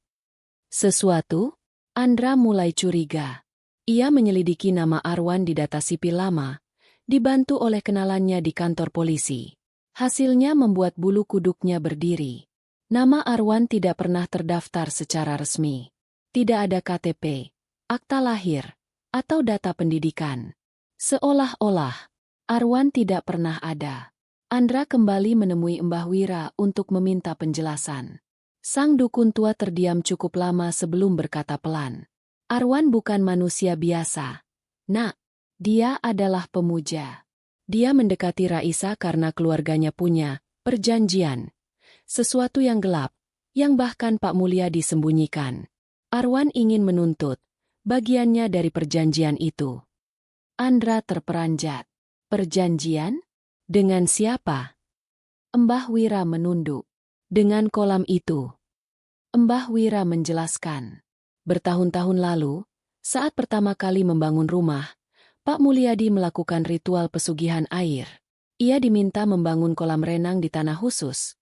Sesuatu? Andra mulai curiga. Ia menyelidiki nama Arwan di data sipil lama, dibantu oleh kenalannya di kantor polisi. Hasilnya membuat bulu kuduknya berdiri. Nama Arwan tidak pernah terdaftar secara resmi. Tidak ada KTP, akta lahir, atau data pendidikan. Seolah-olah Arwan tidak pernah ada. Andra kembali menemui Mbah Wira untuk meminta penjelasan. Sang dukun tua terdiam cukup lama sebelum berkata pelan. Arwan bukan manusia biasa. Nak, dia adalah pemuja. Dia mendekati Raisa karena keluarganya punya perjanjian. Sesuatu yang gelap, yang bahkan Pak Mulyadi disembunyikan. Arwan ingin menuntut bagiannya dari perjanjian itu. Andra terperanjat. Perjanjian? Dengan siapa? Mbah Wira menunduk. Dengan kolam itu. Mbah Wira menjelaskan. Bertahun-tahun lalu, saat pertama kali membangun rumah, Pak Mulyadi melakukan ritual pesugihan air. Ia diminta membangun kolam renang di tanah khusus,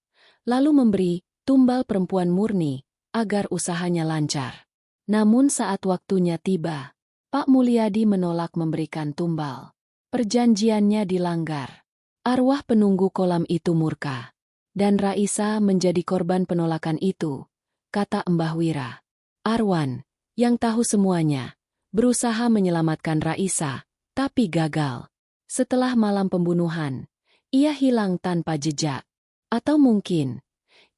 lalu memberi tumbal perempuan murni agar usahanya lancar. Namun saat waktunya tiba, Pak Mulyadi menolak memberikan tumbal. Perjanjiannya dilanggar. Arwah penunggu kolam itu murka. Dan Raisa menjadi korban penolakan itu, kata Mbah Wira. Arwan, yang tahu semuanya, berusaha menyelamatkan Raisa, tapi gagal. Setelah malam pembunuhan, ia hilang tanpa jejak. Atau mungkin,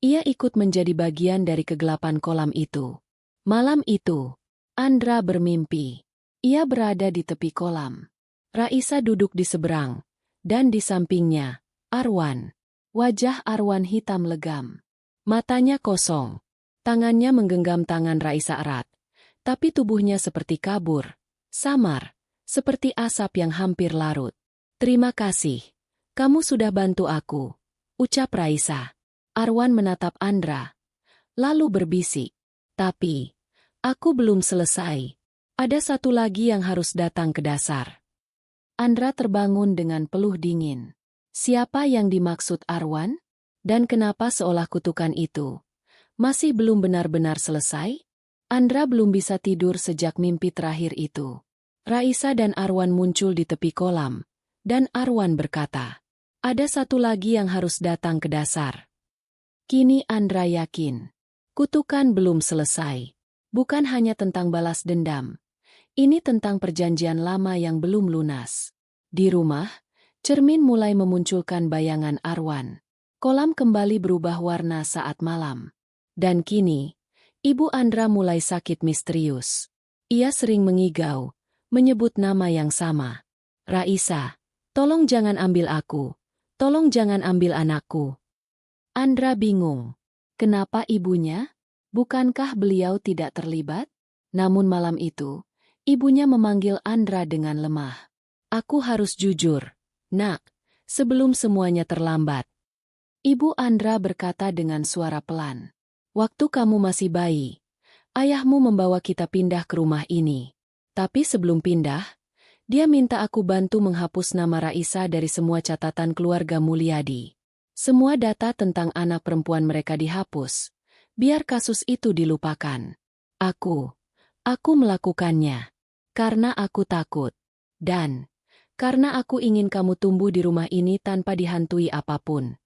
ia ikut menjadi bagian dari kegelapan kolam itu. Malam itu, Andra bermimpi. Ia berada di tepi kolam. Raisa duduk di seberang, dan di sampingnya, Arwan. Wajah Arwan hitam legam. Matanya kosong. Tangannya menggenggam tangan Raisa erat. Tapi tubuhnya seperti kabur. Samar. Seperti asap yang hampir larut. Terima kasih. Kamu sudah bantu aku, ucap Raisa. Arwan menatap Andra. Lalu berbisik. Tapi, aku belum selesai. Ada satu lagi yang harus datang ke dasar. Andra terbangun dengan peluh dingin. Siapa yang dimaksud Arwan? Dan kenapa seolah kutukan itu masih belum benar-benar selesai? Andra belum bisa tidur sejak mimpi terakhir itu. Raisa dan Arwan muncul di tepi kolam, dan Arwan berkata, ada satu lagi yang harus datang ke dasar. Kini Andra yakin, kutukan belum selesai. Bukan hanya tentang balas dendam. Ini tentang perjanjian lama yang belum lunas. Di rumah, cermin mulai memunculkan bayangan Arwan. Kolam kembali berubah warna saat malam. Dan kini, Ibu Andra mulai sakit misterius. Ia sering mengigau, menyebut nama yang sama. Raisa, tolong jangan ambil aku. Tolong jangan ambil anakku. Andra bingung. Kenapa ibunya? Bukankah beliau tidak terlibat? Namun malam itu, ibunya memanggil Andra dengan lemah. Aku harus jujur. Nak, sebelum semuanya terlambat. Ibu Andra berkata dengan suara pelan. Waktu kamu masih bayi, ayahmu membawa kita pindah ke rumah ini. Tapi sebelum pindah, dia minta aku bantu menghapus nama Raisa dari semua catatan keluarga Mulyadi. Semua data tentang anak perempuan mereka dihapus, biar kasus itu dilupakan. Aku melakukannya. Karena aku takut. Dan karena aku ingin kamu tumbuh di rumah ini tanpa dihantui apapun.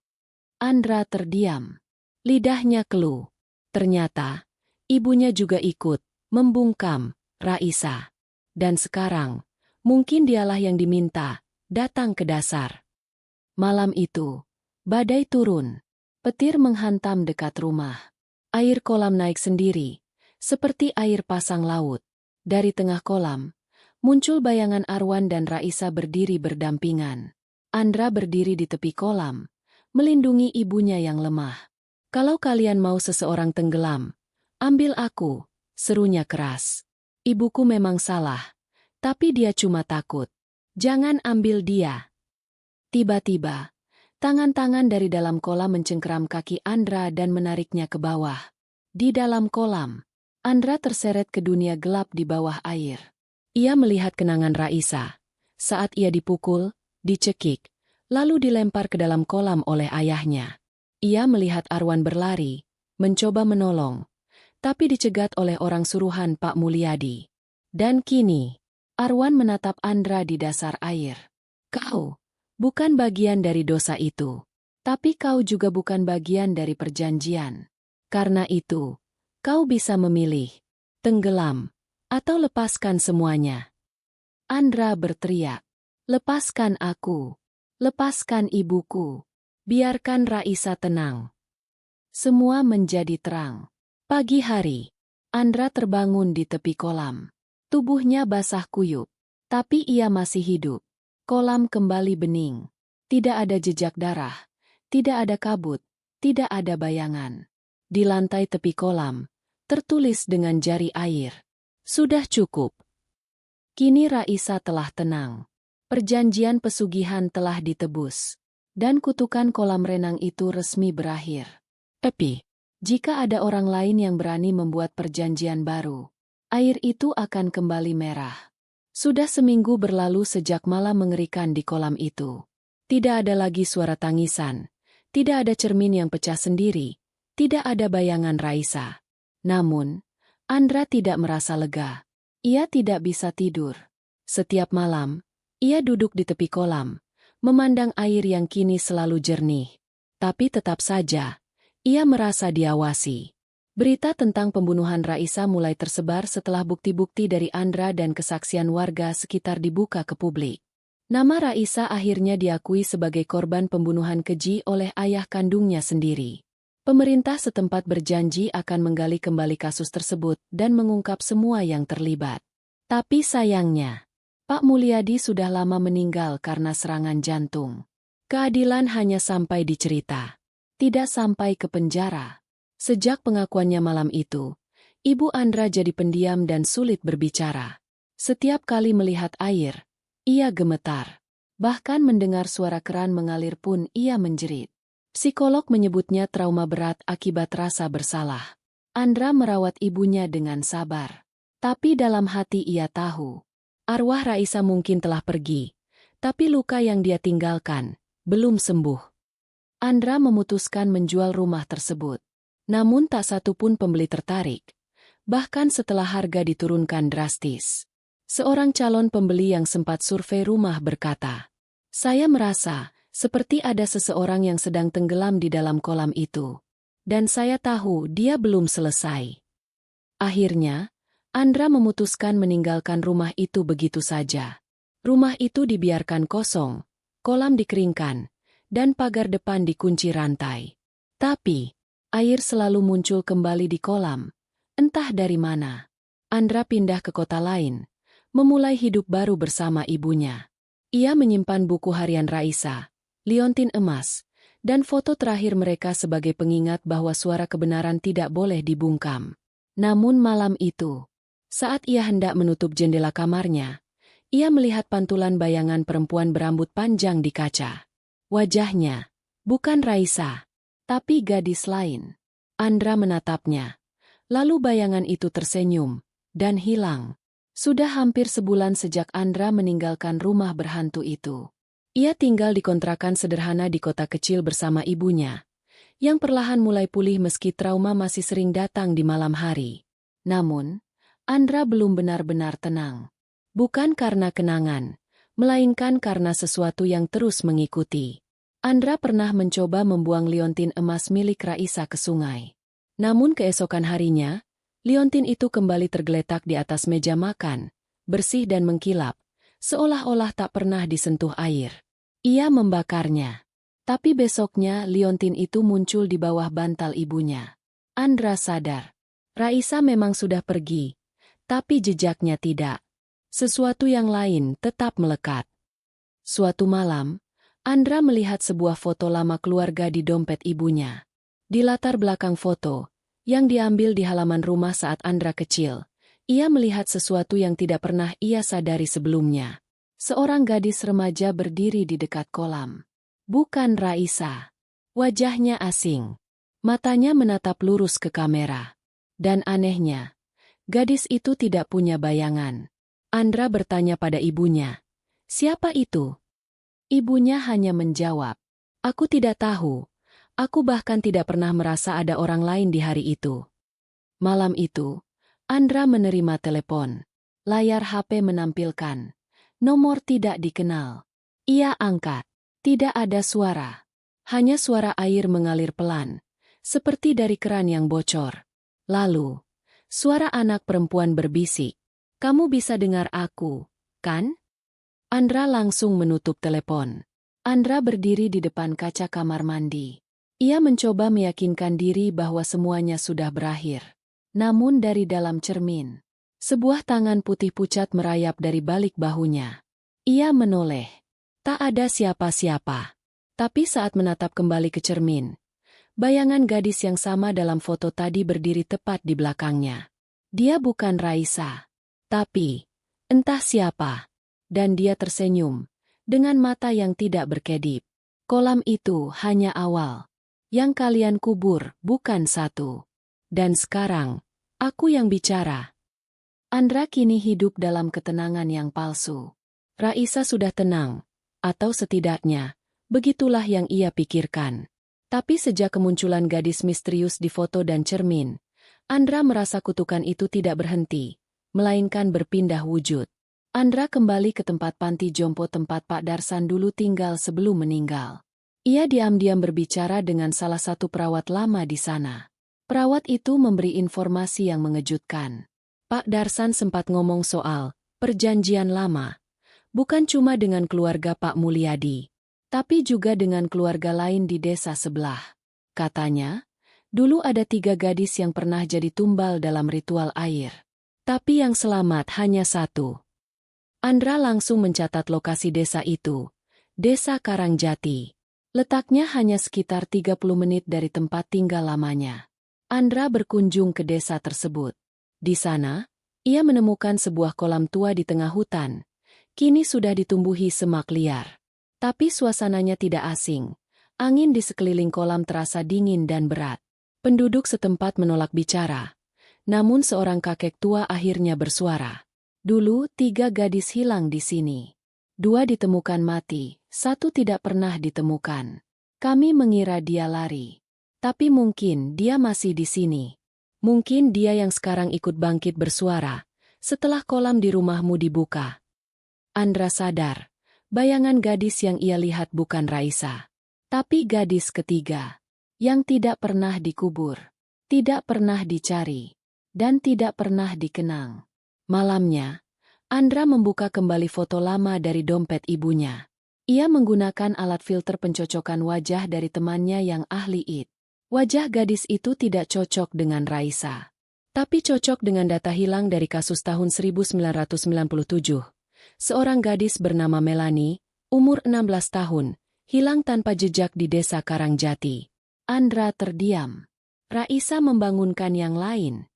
Andra terdiam. Lidahnya keluh. Ternyata, ibunya juga ikut, membungkam, Raisa. Dan sekarang, mungkin dialah yang diminta, datang ke dasar. Malam itu, badai turun. Petir menghantam dekat rumah. Air kolam naik sendiri, seperti air pasang laut. Dari tengah kolam, muncul bayangan Arwan dan Raisa berdiri berdampingan. Andra berdiri di tepi kolam, melindungi ibunya yang lemah. Kalau kalian mau seseorang tenggelam, ambil aku, serunya keras. Ibuku memang salah, tapi dia cuma takut. Jangan ambil dia. Tiba-tiba, tangan-tangan dari dalam kolam mencengkeram kaki Andra dan menariknya ke bawah. Di dalam kolam, Andra terseret ke dunia gelap di bawah air. Ia melihat kenangan Raisa. Saat ia dipukul, dicekik, lalu dilempar ke dalam kolam oleh ayahnya. Ia melihat Arwan berlari, mencoba menolong, tapi dicegat oleh orang suruhan Pak Mulyadi. Dan kini, Arwan menatap Andra di dasar air. Kau bukan bagian dari dosa itu, tapi kau juga bukan bagian dari perjanjian. Karena itu, kau bisa memilih, tenggelam, atau lepaskan semuanya. Andra berteriak, lepaskan aku, lepaskan ibuku, biarkan Raisa tenang. Semua menjadi terang. Pagi hari, Andra terbangun di tepi kolam. Tubuhnya basah kuyup, tapi ia masih hidup. Kolam kembali bening. Tidak ada jejak darah, tidak ada kabut, tidak ada bayangan. Di lantai tepi kolam, tertulis dengan jari air. Sudah cukup. Kini Raisa telah tenang. Perjanjian pesugihan telah ditebus. Dan kutukan kolam renang itu resmi berakhir. Tapi, jika ada orang lain yang berani membuat perjanjian baru, air itu akan kembali merah. Sudah seminggu berlalu sejak malam mengerikan di kolam itu. Tidak ada lagi suara tangisan. Tidak ada cermin yang pecah sendiri. Tidak ada bayangan Raisa. Namun, Andra tidak merasa lega. Ia tidak bisa tidur. Setiap malam, ia duduk di tepi kolam, memandang air yang kini selalu jernih. Tapi tetap saja, ia merasa diawasi. Berita tentang pembunuhan Raisa mulai tersebar setelah bukti-bukti dari Andra dan kesaksian warga sekitar dibuka ke publik. Nama Raisa akhirnya diakui sebagai korban pembunuhan keji oleh ayah kandungnya sendiri. Pemerintah setempat berjanji akan menggali kembali kasus tersebut dan mengungkap semua yang terlibat. Tapi sayangnya, Pak Mulyadi sudah lama meninggal karena serangan jantung. Keadilan hanya sampai dicerita, tidak sampai ke penjara. Sejak pengakuannya malam itu, Ibu Andra jadi pendiam dan sulit berbicara. Setiap kali melihat air, ia gemetar. Bahkan mendengar suara keran mengalir pun ia menjerit. Psikolog menyebutnya trauma berat akibat rasa bersalah. Andra merawat ibunya dengan sabar. Tapi dalam hati ia tahu, arwah Raisa mungkin telah pergi, tapi luka yang dia tinggalkan belum sembuh. Andra memutuskan menjual rumah tersebut. Namun tak satu pun pembeli tertarik. Bahkan setelah harga diturunkan drastis. Seorang calon pembeli yang sempat survei rumah berkata, "Saya merasa seperti ada seseorang yang sedang tenggelam di dalam kolam itu. Dan saya tahu dia belum selesai." Akhirnya, Andra memutuskan meninggalkan rumah itu begitu saja. Rumah itu dibiarkan kosong, kolam dikeringkan, dan pagar depan dikunci rantai. Tapi, air selalu muncul kembali di kolam, entah dari mana. Andra pindah ke kota lain, memulai hidup baru bersama ibunya. Ia menyimpan buku harian Raisa, liontin emas, dan foto terakhir mereka sebagai pengingat bahwa suara kebenaran tidak boleh dibungkam. Namun malam itu, saat ia hendak menutup jendela kamarnya, ia melihat pantulan bayangan perempuan berambut panjang di kaca. Wajahnya, bukan Raisa, tapi gadis lain. Andra menatapnya. Lalu bayangan itu tersenyum, dan hilang. Sudah hampir sebulan sejak Andra meninggalkan rumah berhantu itu. Ia tinggal di kontrakan sederhana di kota kecil bersama ibunya, yang perlahan mulai pulih meski trauma masih sering datang di malam hari. Namun, Andra belum benar-benar tenang. Bukan karena kenangan, melainkan karena sesuatu yang terus mengikuti. Andra pernah mencoba membuang liontin emas milik Raisa ke sungai. Namun keesokan harinya, liontin itu kembali tergeletak di atas meja makan, bersih dan mengkilap, seolah-olah tak pernah disentuh air. Ia membakarnya. Tapi besoknya liontin itu muncul di bawah bantal ibunya. Andra sadar. Raisa memang sudah pergi, tapi jejaknya tidak. Sesuatu yang lain tetap melekat. Suatu malam, Andra melihat sebuah foto lama keluarga di dompet ibunya. Di latar belakang foto, yang diambil di halaman rumah saat Andra kecil, ia melihat sesuatu yang tidak pernah ia sadari sebelumnya. Seorang gadis remaja berdiri di dekat kolam. Bukan Raisa. Wajahnya asing. Matanya menatap lurus ke kamera. Dan anehnya, gadis itu tidak punya bayangan. Andra bertanya pada ibunya, "Siapa itu?" Ibunya hanya menjawab, "Aku tidak tahu. Aku bahkan tidak pernah merasa ada orang lain di hari itu." Malam itu, Andra menerima telepon. Layar HP menampilkan nomor tidak dikenal. Ia angkat. Tidak ada suara. Hanya suara air mengalir pelan, seperti dari keran yang bocor. Lalu, suara anak perempuan berbisik, "Kamu bisa dengar aku, kan?" Andra langsung menutup telepon. Andra berdiri di depan kaca kamar mandi. Ia mencoba meyakinkan diri bahwa semuanya sudah berakhir. Namun dari dalam cermin, sebuah tangan putih pucat merayap dari balik bahunya. Ia menoleh. Tak ada siapa-siapa. Tapi saat menatap kembali ke cermin, bayangan gadis yang sama dalam foto tadi berdiri tepat di belakangnya. Dia bukan Raisa. Tapi, entah siapa. Dan dia tersenyum, dengan mata yang tidak berkedip. Kolam itu hanya awal. Yang kalian kubur bukan satu. Dan sekarang, aku yang bicara. Andra kini hidup dalam ketenangan yang palsu. Raisa sudah tenang. Atau setidaknya, begitulah yang ia pikirkan. Tapi sejak kemunculan gadis misterius di foto dan cermin, Andra merasa kutukan itu tidak berhenti, melainkan berpindah wujud. Andra kembali ke tempat panti jompo tempat Pak Darsan dulu tinggal sebelum meninggal. Ia diam-diam berbicara dengan salah satu perawat lama di sana. Perawat itu memberi informasi yang mengejutkan. Pak Darsan sempat ngomong soal perjanjian lama. Bukan cuma dengan keluarga Pak Mulyadi, tapi juga dengan keluarga lain di desa sebelah. Katanya, dulu ada 3 gadis yang pernah jadi tumbal dalam ritual air. Tapi yang selamat hanya 1. Andra langsung mencatat lokasi desa itu, Desa Karangjati. Letaknya hanya sekitar 30 menit dari tempat tinggal lamanya. Andra berkunjung ke desa tersebut. Di sana, ia menemukan sebuah kolam tua di tengah hutan. Kini sudah ditumbuhi semak liar. Tapi suasananya tidak asing. Angin di sekeliling kolam terasa dingin dan berat. Penduduk setempat menolak bicara. Namun seorang kakek tua akhirnya bersuara. "Dulu 3 gadis hilang di sini. 2 ditemukan mati, 1 tidak pernah ditemukan. Kami mengira dia lari. Tapi mungkin dia masih di sini. Mungkin dia yang sekarang ikut bangkit bersuara setelah kolam di rumahmu dibuka." Andra sadar, bayangan gadis yang ia lihat bukan Raisa. Tapi gadis ketiga, yang tidak pernah dikubur, tidak pernah dicari, dan tidak pernah dikenang. Malamnya, Andra membuka kembali foto lama dari dompet ibunya. Ia menggunakan alat filter pencocokan wajah dari temannya yang ahli IT. Wajah gadis itu tidak cocok dengan Raisa. Tapi cocok dengan data hilang dari kasus tahun 1997. Seorang gadis bernama Melanie, umur 16 tahun, hilang tanpa jejak di desa Karangjati. Andra terdiam. Raisa membangunkan yang lain.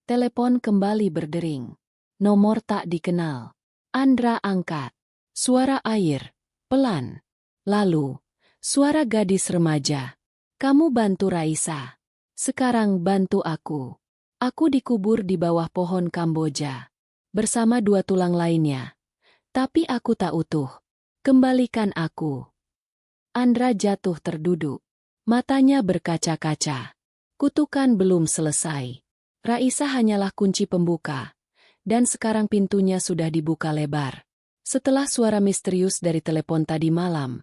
Telepon kembali berdering. Nomor tak dikenal. Andra angkat. Suara air, pelan. Lalu, suara gadis remaja. "Kamu bantu Raisa. Sekarang bantu aku. Aku dikubur di bawah pohon Kamboja. Bersama 2 tulang lainnya. Tapi aku tak utuh. Kembalikan aku." Andra jatuh terduduk. Matanya berkaca-kaca. Kutukan belum selesai. Raisa hanyalah kunci pembuka. Dan sekarang pintunya sudah dibuka lebar. Setelah suara misterius dari telepon tadi malam,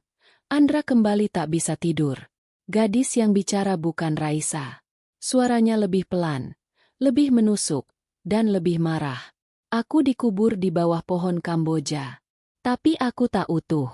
Andra kembali tak bisa tidur. Gadis yang bicara bukan Raisa. Suaranya lebih pelan, lebih menusuk, dan lebih marah. "Aku dikubur di bawah pohon Kamboja. Tapi aku tak utuh."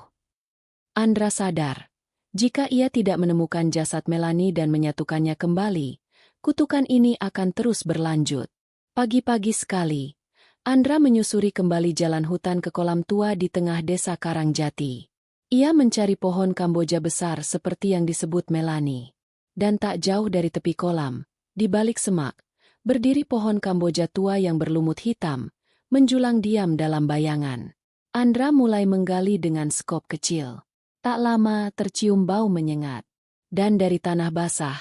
Andra sadar, jika ia tidak menemukan jasad Melanie dan menyatukannya kembali, kutukan ini akan terus berlanjut. Pagi-pagi sekali, Andra menyusuri kembali jalan hutan ke kolam tua di tengah desa Karangjati. Ia mencari pohon Kamboja besar seperti yang disebut Melanie. Dan tak jauh dari tepi kolam, di balik semak, berdiri pohon Kamboja tua yang berlumut hitam, menjulang diam dalam bayangan. Andra mulai menggali dengan skop kecil. Tak lama tercium bau menyengat. Dan dari tanah basah,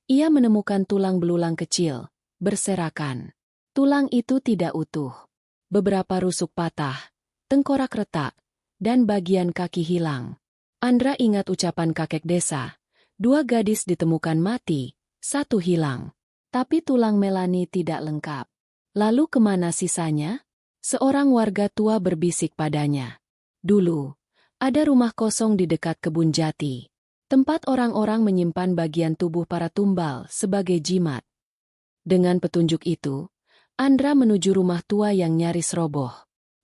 ia menemukan tulang belulang kecil, berserakan. Tulang itu tidak utuh. Beberapa rusuk patah, tengkorak retak, dan bagian kaki hilang. Andra ingat ucapan kakek desa. 2 gadis ditemukan mati, 1 hilang. Tapi tulang Melani tidak lengkap. Lalu kemana sisanya? Seorang warga tua berbisik padanya. Dulu, ada rumah kosong di dekat kebun jati. Tempat orang-orang menyimpan bagian tubuh para tumbal sebagai jimat. Dengan petunjuk itu, Andra menuju rumah tua yang nyaris roboh.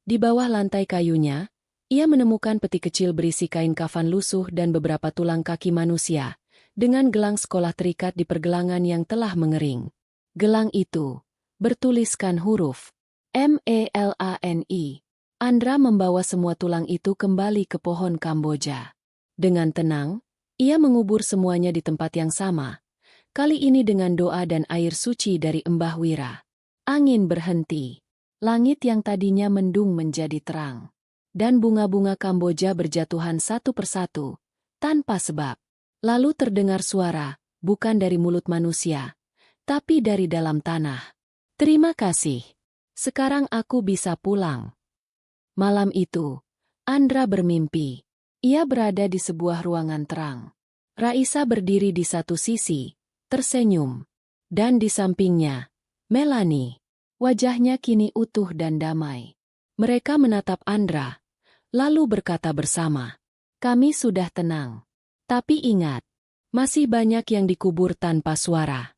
Di bawah lantai kayunya, ia menemukan peti kecil berisi kain kafan lusuh dan beberapa tulang kaki manusia, dengan gelang sekolah terikat di pergelangan yang telah mengering. Gelang itu bertuliskan huruf MELANI. Andra membawa semua tulang itu kembali ke pohon Kamboja. Dengan tenang, ia mengubur semuanya di tempat yang sama. Kali ini dengan doa dan air suci dari Mbah Wira. Angin berhenti. Langit yang tadinya mendung menjadi terang. Dan bunga-bunga Kamboja berjatuhan satu persatu, tanpa sebab. Lalu terdengar suara, bukan dari mulut manusia, tapi dari dalam tanah. Terima kasih. Sekarang aku bisa pulang. Malam itu, Andra bermimpi. Ia berada di sebuah ruangan terang. Raisa berdiri di satu sisi, tersenyum. Dan di sampingnya, Melani. Wajahnya kini utuh dan damai. Mereka menatap Andra, lalu berkata bersama, "Kami sudah tenang. Tapi ingat, masih banyak yang dikubur tanpa suara."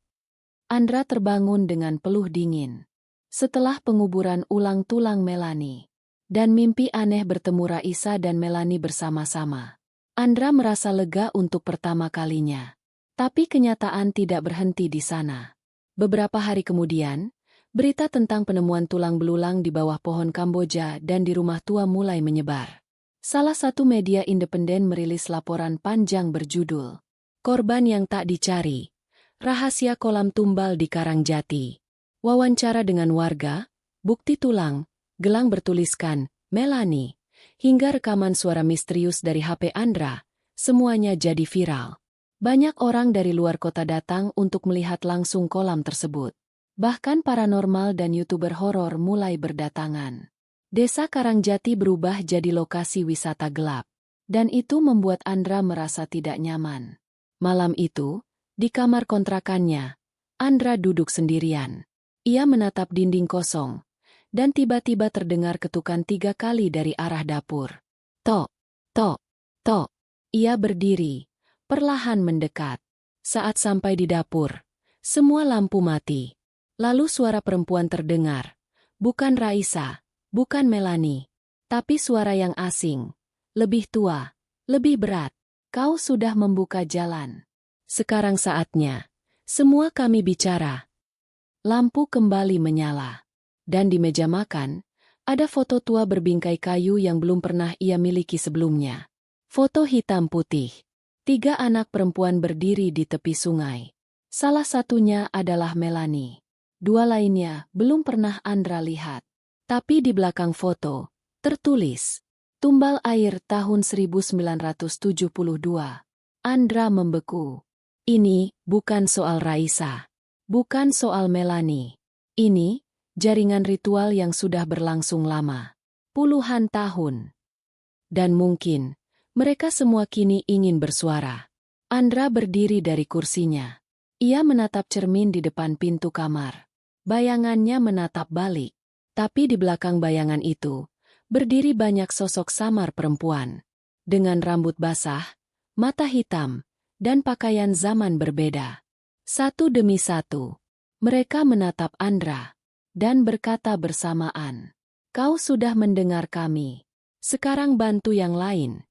Andra terbangun dengan peluh dingin. Setelah penguburan ulang tulang Melani, dan mimpi aneh bertemu Raisa dan Melani bersama-sama, Andra merasa lega untuk pertama kalinya. Tapi kenyataan tidak berhenti di sana. Beberapa hari kemudian, berita tentang penemuan tulang belulang di bawah pohon Kamboja dan di rumah tua mulai menyebar. Salah satu media independen merilis laporan panjang berjudul "Korban yang tak dicari, Rahasia Kolam Tumbal di Karangjati." Wawancara dengan warga, bukti tulang, gelang bertuliskan Melani, hingga rekaman suara misterius dari HP Andra, semuanya jadi viral. Banyak orang dari luar kota datang untuk melihat langsung kolam tersebut. Bahkan paranormal dan YouTuber horor mulai berdatangan. Desa Karangjati berubah jadi lokasi wisata gelap. Dan itu membuat Andra merasa tidak nyaman. Malam itu, di kamar kontrakannya, Andra duduk sendirian. Ia menatap dinding kosong, dan tiba-tiba terdengar ketukan 3 kali dari arah dapur. Tok, tok, tok. Ia berdiri, perlahan mendekat. Saat sampai di dapur, semua lampu mati. Lalu suara perempuan terdengar. Bukan Raisa, bukan Melani, tapi suara yang asing. Lebih tua, lebih berat. Kau sudah membuka jalan. Sekarang saatnya. Semua kami bicara. Lampu kembali menyala. Dan di meja makan, ada foto tua berbingkai kayu yang belum pernah ia miliki sebelumnya. Foto hitam putih. 3 anak perempuan berdiri di tepi sungai. Salah satunya adalah Melani. 2 lainnya belum pernah Andra lihat. Tapi di belakang foto, tertulis, Tumbal Air tahun 1972. Andra membeku. Ini bukan soal Raisa. Bukan soal Melani. Ini, jaringan ritual yang sudah berlangsung lama. Puluhan tahun. Dan mungkin, mereka semua kini ingin bersuara. Andra berdiri dari kursinya. Ia menatap cermin di depan pintu kamar. Bayangannya menatap balik. Tapi di belakang bayangan itu, berdiri banyak sosok samar perempuan. Dengan rambut basah, mata hitam, dan pakaian zaman berbeda. Satu demi satu, mereka menatap Andra, dan berkata bersamaan, "Kau sudah mendengar kami. Sekarang bantu yang lain."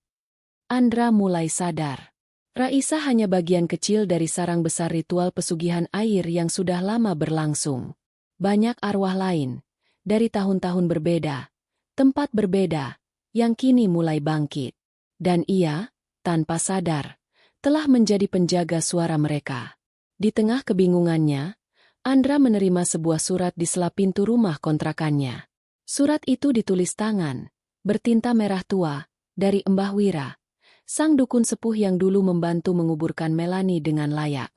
Andra mulai sadar. Raisa hanya bagian kecil dari sarang besar ritual pesugihan air yang sudah lama berlangsung. Banyak arwah lain, dari tahun-tahun berbeda, tempat berbeda, yang kini mulai bangkit. Dan ia, tanpa sadar, telah menjadi penjaga suara mereka. Di tengah kebingungannya, Andra menerima sebuah surat di sela pintu rumah kontrakannya. Surat itu ditulis tangan, bertinta merah tua, dari Mbah Wira, sang dukun sepuh yang dulu membantu menguburkan Melani dengan layak.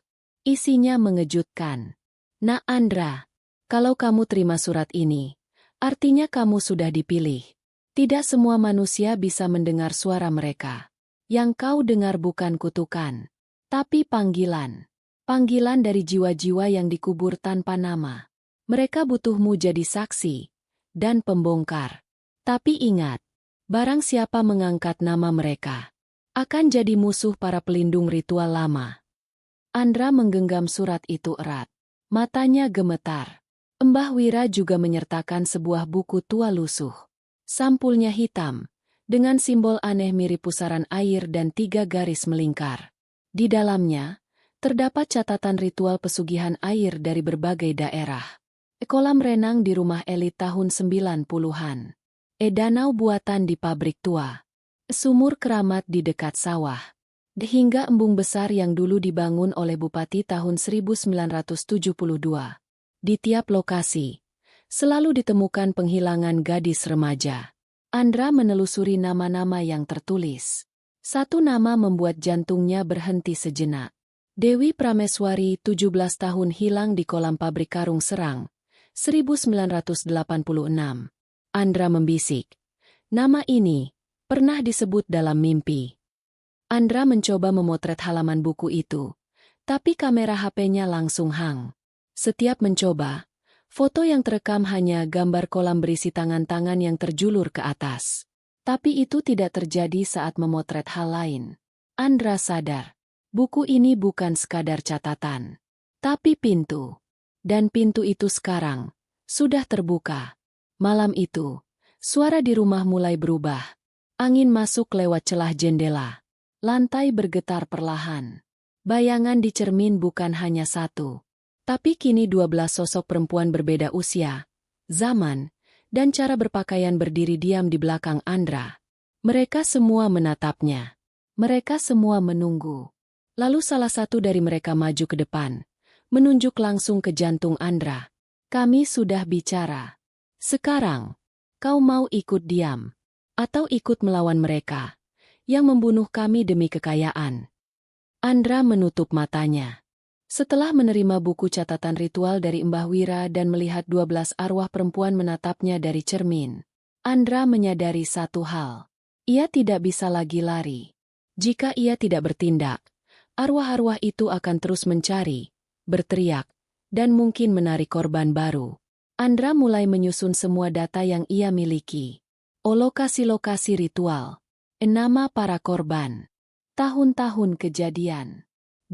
Isinya mengejutkan. Nak Andra, kalau kamu terima surat ini, artinya kamu sudah dipilih. Tidak semua manusia bisa mendengar suara mereka. Yang kau dengar bukan kutukan, tapi panggilan. Panggilan dari jiwa-jiwa yang dikubur tanpa nama. Mereka butuhmu jadi saksi dan pembongkar. Tapi ingat, barang siapa mengangkat nama mereka, akan jadi musuh para pelindung ritual lama. Andra menggenggam surat itu erat. Matanya gemetar. Mbah Wira juga menyertakan sebuah buku tua lusuh. Sampulnya hitam, dengan simbol aneh mirip pusaran air dan 3 garis melingkar. Di dalamnya, terdapat catatan ritual pesugihan air dari berbagai daerah. Kolam renang di rumah elit tahun 90-an. Danau buatan di pabrik tua. Sumur keramat di dekat sawah. Hingga embung besar yang dulu dibangun oleh Bupati tahun 1972. Di tiap lokasi, selalu ditemukan penghilangan gadis remaja. Andra menelusuri nama-nama yang tertulis. Satu nama membuat jantungnya berhenti sejenak. Dewi Prameswari, 17 tahun, hilang di kolam pabrik karung Serang, 1986. Andra membisik. Nama ini pernah disebut dalam mimpi. Andra mencoba memotret halaman buku itu, tapi kamera HP-nya langsung hang. Setiap mencoba, foto yang terekam hanya gambar kolam berisi tangan-tangan yang terjulur ke atas. Tapi itu tidak terjadi saat memotret hal lain. Andra sadar. Buku ini bukan sekadar catatan, tapi pintu. Dan pintu itu sekarang sudah terbuka. Malam itu, suara di rumah mulai berubah. Angin masuk lewat celah jendela. Lantai bergetar perlahan. Bayangan di cermin bukan hanya satu, tapi kini 12 sosok perempuan berbeda usia, zaman, dan cara berpakaian berdiri diam di belakang Andra. Mereka semua menatapnya. Mereka semua menunggu. Lalu salah satu dari mereka maju ke depan, menunjuk langsung ke jantung Andra. Kami sudah bicara. Sekarang, kau mau ikut diam, atau ikut melawan mereka, yang membunuh kami demi kekayaan? Andra menutup matanya. Setelah menerima buku catatan ritual dari Mbah Wira dan melihat 12 arwah perempuan menatapnya dari cermin, Andra menyadari satu hal. Ia tidak bisa lagi lari. Jika ia tidak bertindak, arwah-arwah itu akan terus mencari, berteriak, dan mungkin menarik korban baru. Andra mulai menyusun semua data yang ia miliki. Lokasi-lokasi ritual, nama para korban, tahun-tahun kejadian,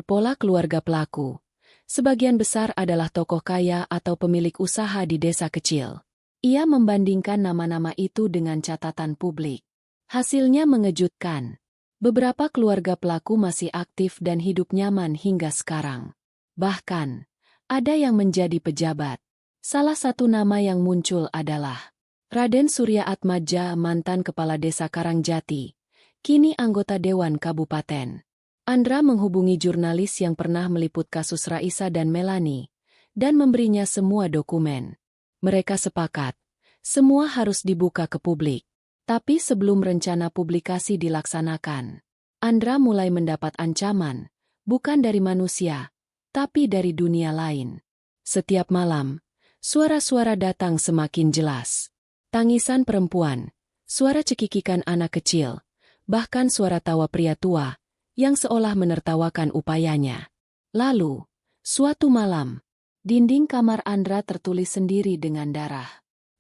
pola keluarga pelaku. Sebagian besar adalah tokoh kaya atau pemilik usaha di desa kecil. Ia membandingkan nama-nama itu dengan catatan publik. Hasilnya mengejutkan. Beberapa keluarga pelaku masih aktif dan hidup nyaman hingga sekarang. Bahkan, ada yang menjadi pejabat. Salah satu nama yang muncul adalah Raden Surya Atmaja, mantan kepala desa Karangjati, kini anggota Dewan Kabupaten. Andra menghubungi jurnalis yang pernah meliput kasus Raisa dan Melani, dan memberinya semua dokumen. Mereka sepakat, semua harus dibuka ke publik. Tapi sebelum rencana publikasi dilaksanakan, Andra mulai mendapat ancaman, bukan dari manusia, tapi dari dunia lain. Setiap malam, suara-suara datang semakin jelas. Tangisan perempuan, suara cekikikan anak kecil, bahkan suara tawa pria tua, yang seolah menertawakan upayanya. Lalu, suatu malam, dinding kamar Andra tertulis sendiri dengan darah.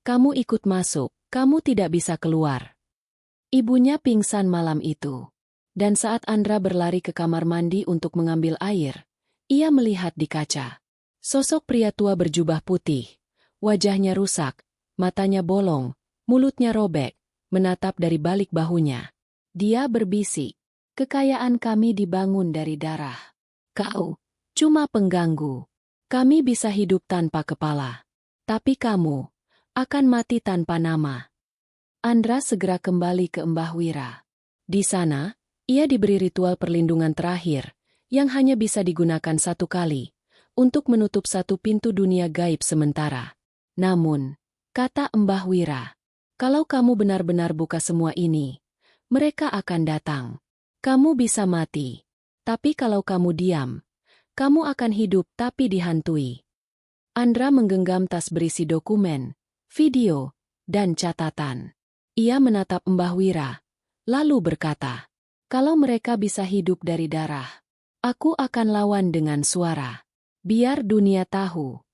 Kamu ikut masuk. Kamu tidak bisa keluar. Ibunya pingsan malam itu. Dan saat Andra berlari ke kamar mandi untuk mengambil air, ia melihat di kaca. Sosok pria tua berjubah putih. Wajahnya rusak, matanya bolong, mulutnya robek, menatap dari balik bahunya. Dia berbisik, kekayaan kami dibangun dari darah. Kau cuma pengganggu. Kami bisa hidup tanpa kepala. Tapi kamu akan mati tanpa nama. Andra segera kembali ke Mbah Wira. Di sana, ia diberi ritual perlindungan terakhir, yang hanya bisa digunakan satu kali, untuk menutup satu pintu dunia gaib sementara. Namun, kata Mbah Wira, Kalau kamu benar-benar buka semua ini, mereka akan datang. Kamu bisa mati. Tapi kalau kamu diam, kamu akan hidup tapi dihantui. Andra menggenggam tas berisi dokumen, video, dan catatan. Ia menatap Mbah Wira, lalu berkata, "Kalau mereka bisa hidup dari darah, aku akan lawan dengan suara. Biar dunia tahu."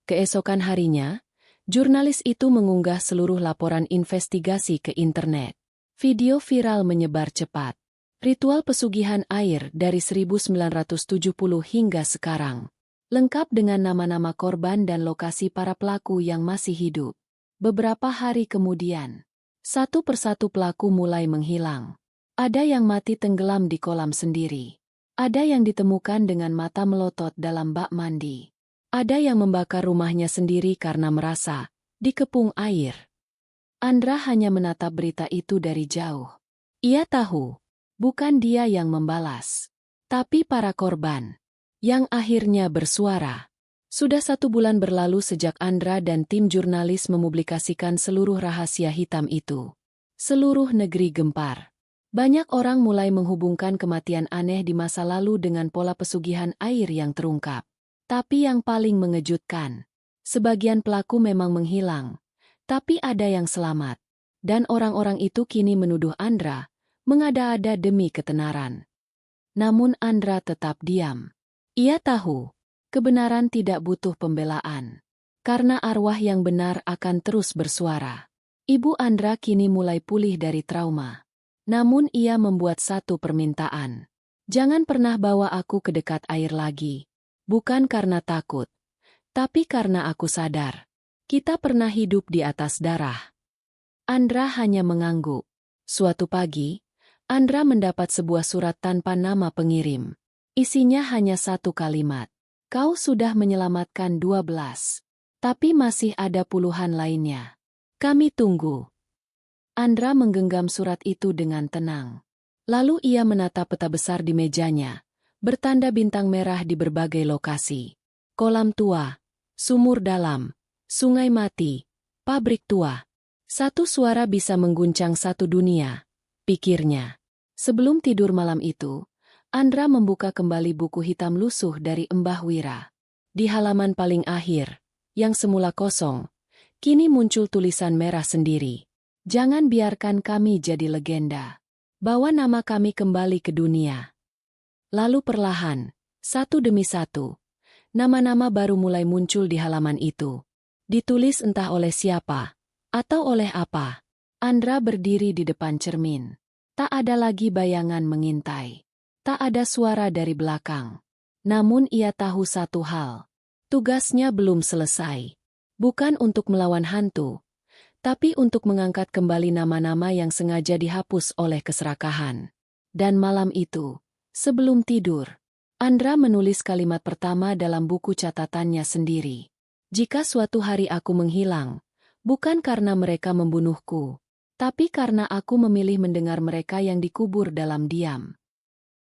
Keesokan harinya, jurnalis itu mengunggah seluruh laporan investigasi ke internet. Video viral menyebar cepat. Ritual pesugihan air dari 1970 hingga sekarang. Lengkap dengan nama-nama korban dan lokasi para pelaku yang masih hidup. Beberapa hari kemudian, satu persatu pelaku mulai menghilang. Ada yang mati tenggelam di kolam sendiri. Ada yang ditemukan dengan mata melotot dalam bak mandi. Ada yang membakar rumahnya sendiri karena merasa dikepung air. Andra hanya menatap berita itu dari jauh. Ia tahu, bukan dia yang membalas, tapi para korban yang akhirnya bersuara. Sudah 1 bulan berlalu sejak Andra dan tim jurnalis mempublikasikan seluruh rahasia hitam itu. Seluruh negeri gempar. Banyak orang mulai menghubungkan kematian aneh di masa lalu dengan pola pesugihan air yang terungkap. Tapi yang paling mengejutkan, sebagian pelaku memang menghilang, tapi ada yang selamat. Dan orang-orang itu kini menuduh Andra mengada-ada demi ketenaran. Namun Andra tetap diam. Ia tahu, kebenaran tidak butuh pembelaan. Karena arwah yang benar akan terus bersuara. Ibu Andra kini mulai pulih dari trauma. Namun ia membuat satu permintaan. Jangan pernah bawa aku ke dekat air lagi. Bukan karena takut, tapi karena aku sadar. Kita pernah hidup di atas darah. Andra hanya mengangguk. Suatu pagi, Andra mendapat sebuah surat tanpa nama pengirim. Isinya hanya satu kalimat. Kau sudah menyelamatkan 12. Tapi masih ada puluhan lainnya. Kami tunggu. Andra menggenggam surat itu dengan tenang. Lalu ia menatap peta besar di mejanya, bertanda bintang merah di berbagai lokasi. Kolam tua, sumur dalam, sungai mati, pabrik tua. Satu suara bisa mengguncang satu dunia, pikirnya. Sebelum tidur malam itu, Andra membuka kembali buku hitam lusuh dari Mbah Wira. Di halaman paling akhir, yang semula kosong, kini muncul tulisan merah sendiri. Jangan biarkan kami jadi legenda. Bawa nama kami kembali ke dunia. Lalu perlahan, satu demi satu, nama-nama baru mulai muncul di halaman itu. Ditulis entah oleh siapa, atau oleh apa. Andra berdiri di depan cermin. Tak ada lagi bayangan mengintai. Tak ada suara dari belakang. Namun ia tahu satu hal. Tugasnya belum selesai. Bukan untuk melawan hantu, tapi untuk mengangkat kembali nama-nama yang sengaja dihapus oleh keserakahan. Dan malam itu, sebelum tidur, Andra menulis kalimat pertama dalam buku catatannya sendiri. Jika suatu hari aku menghilang, bukan karena mereka membunuhku, tapi karena aku memilih mendengar mereka yang dikubur dalam diam.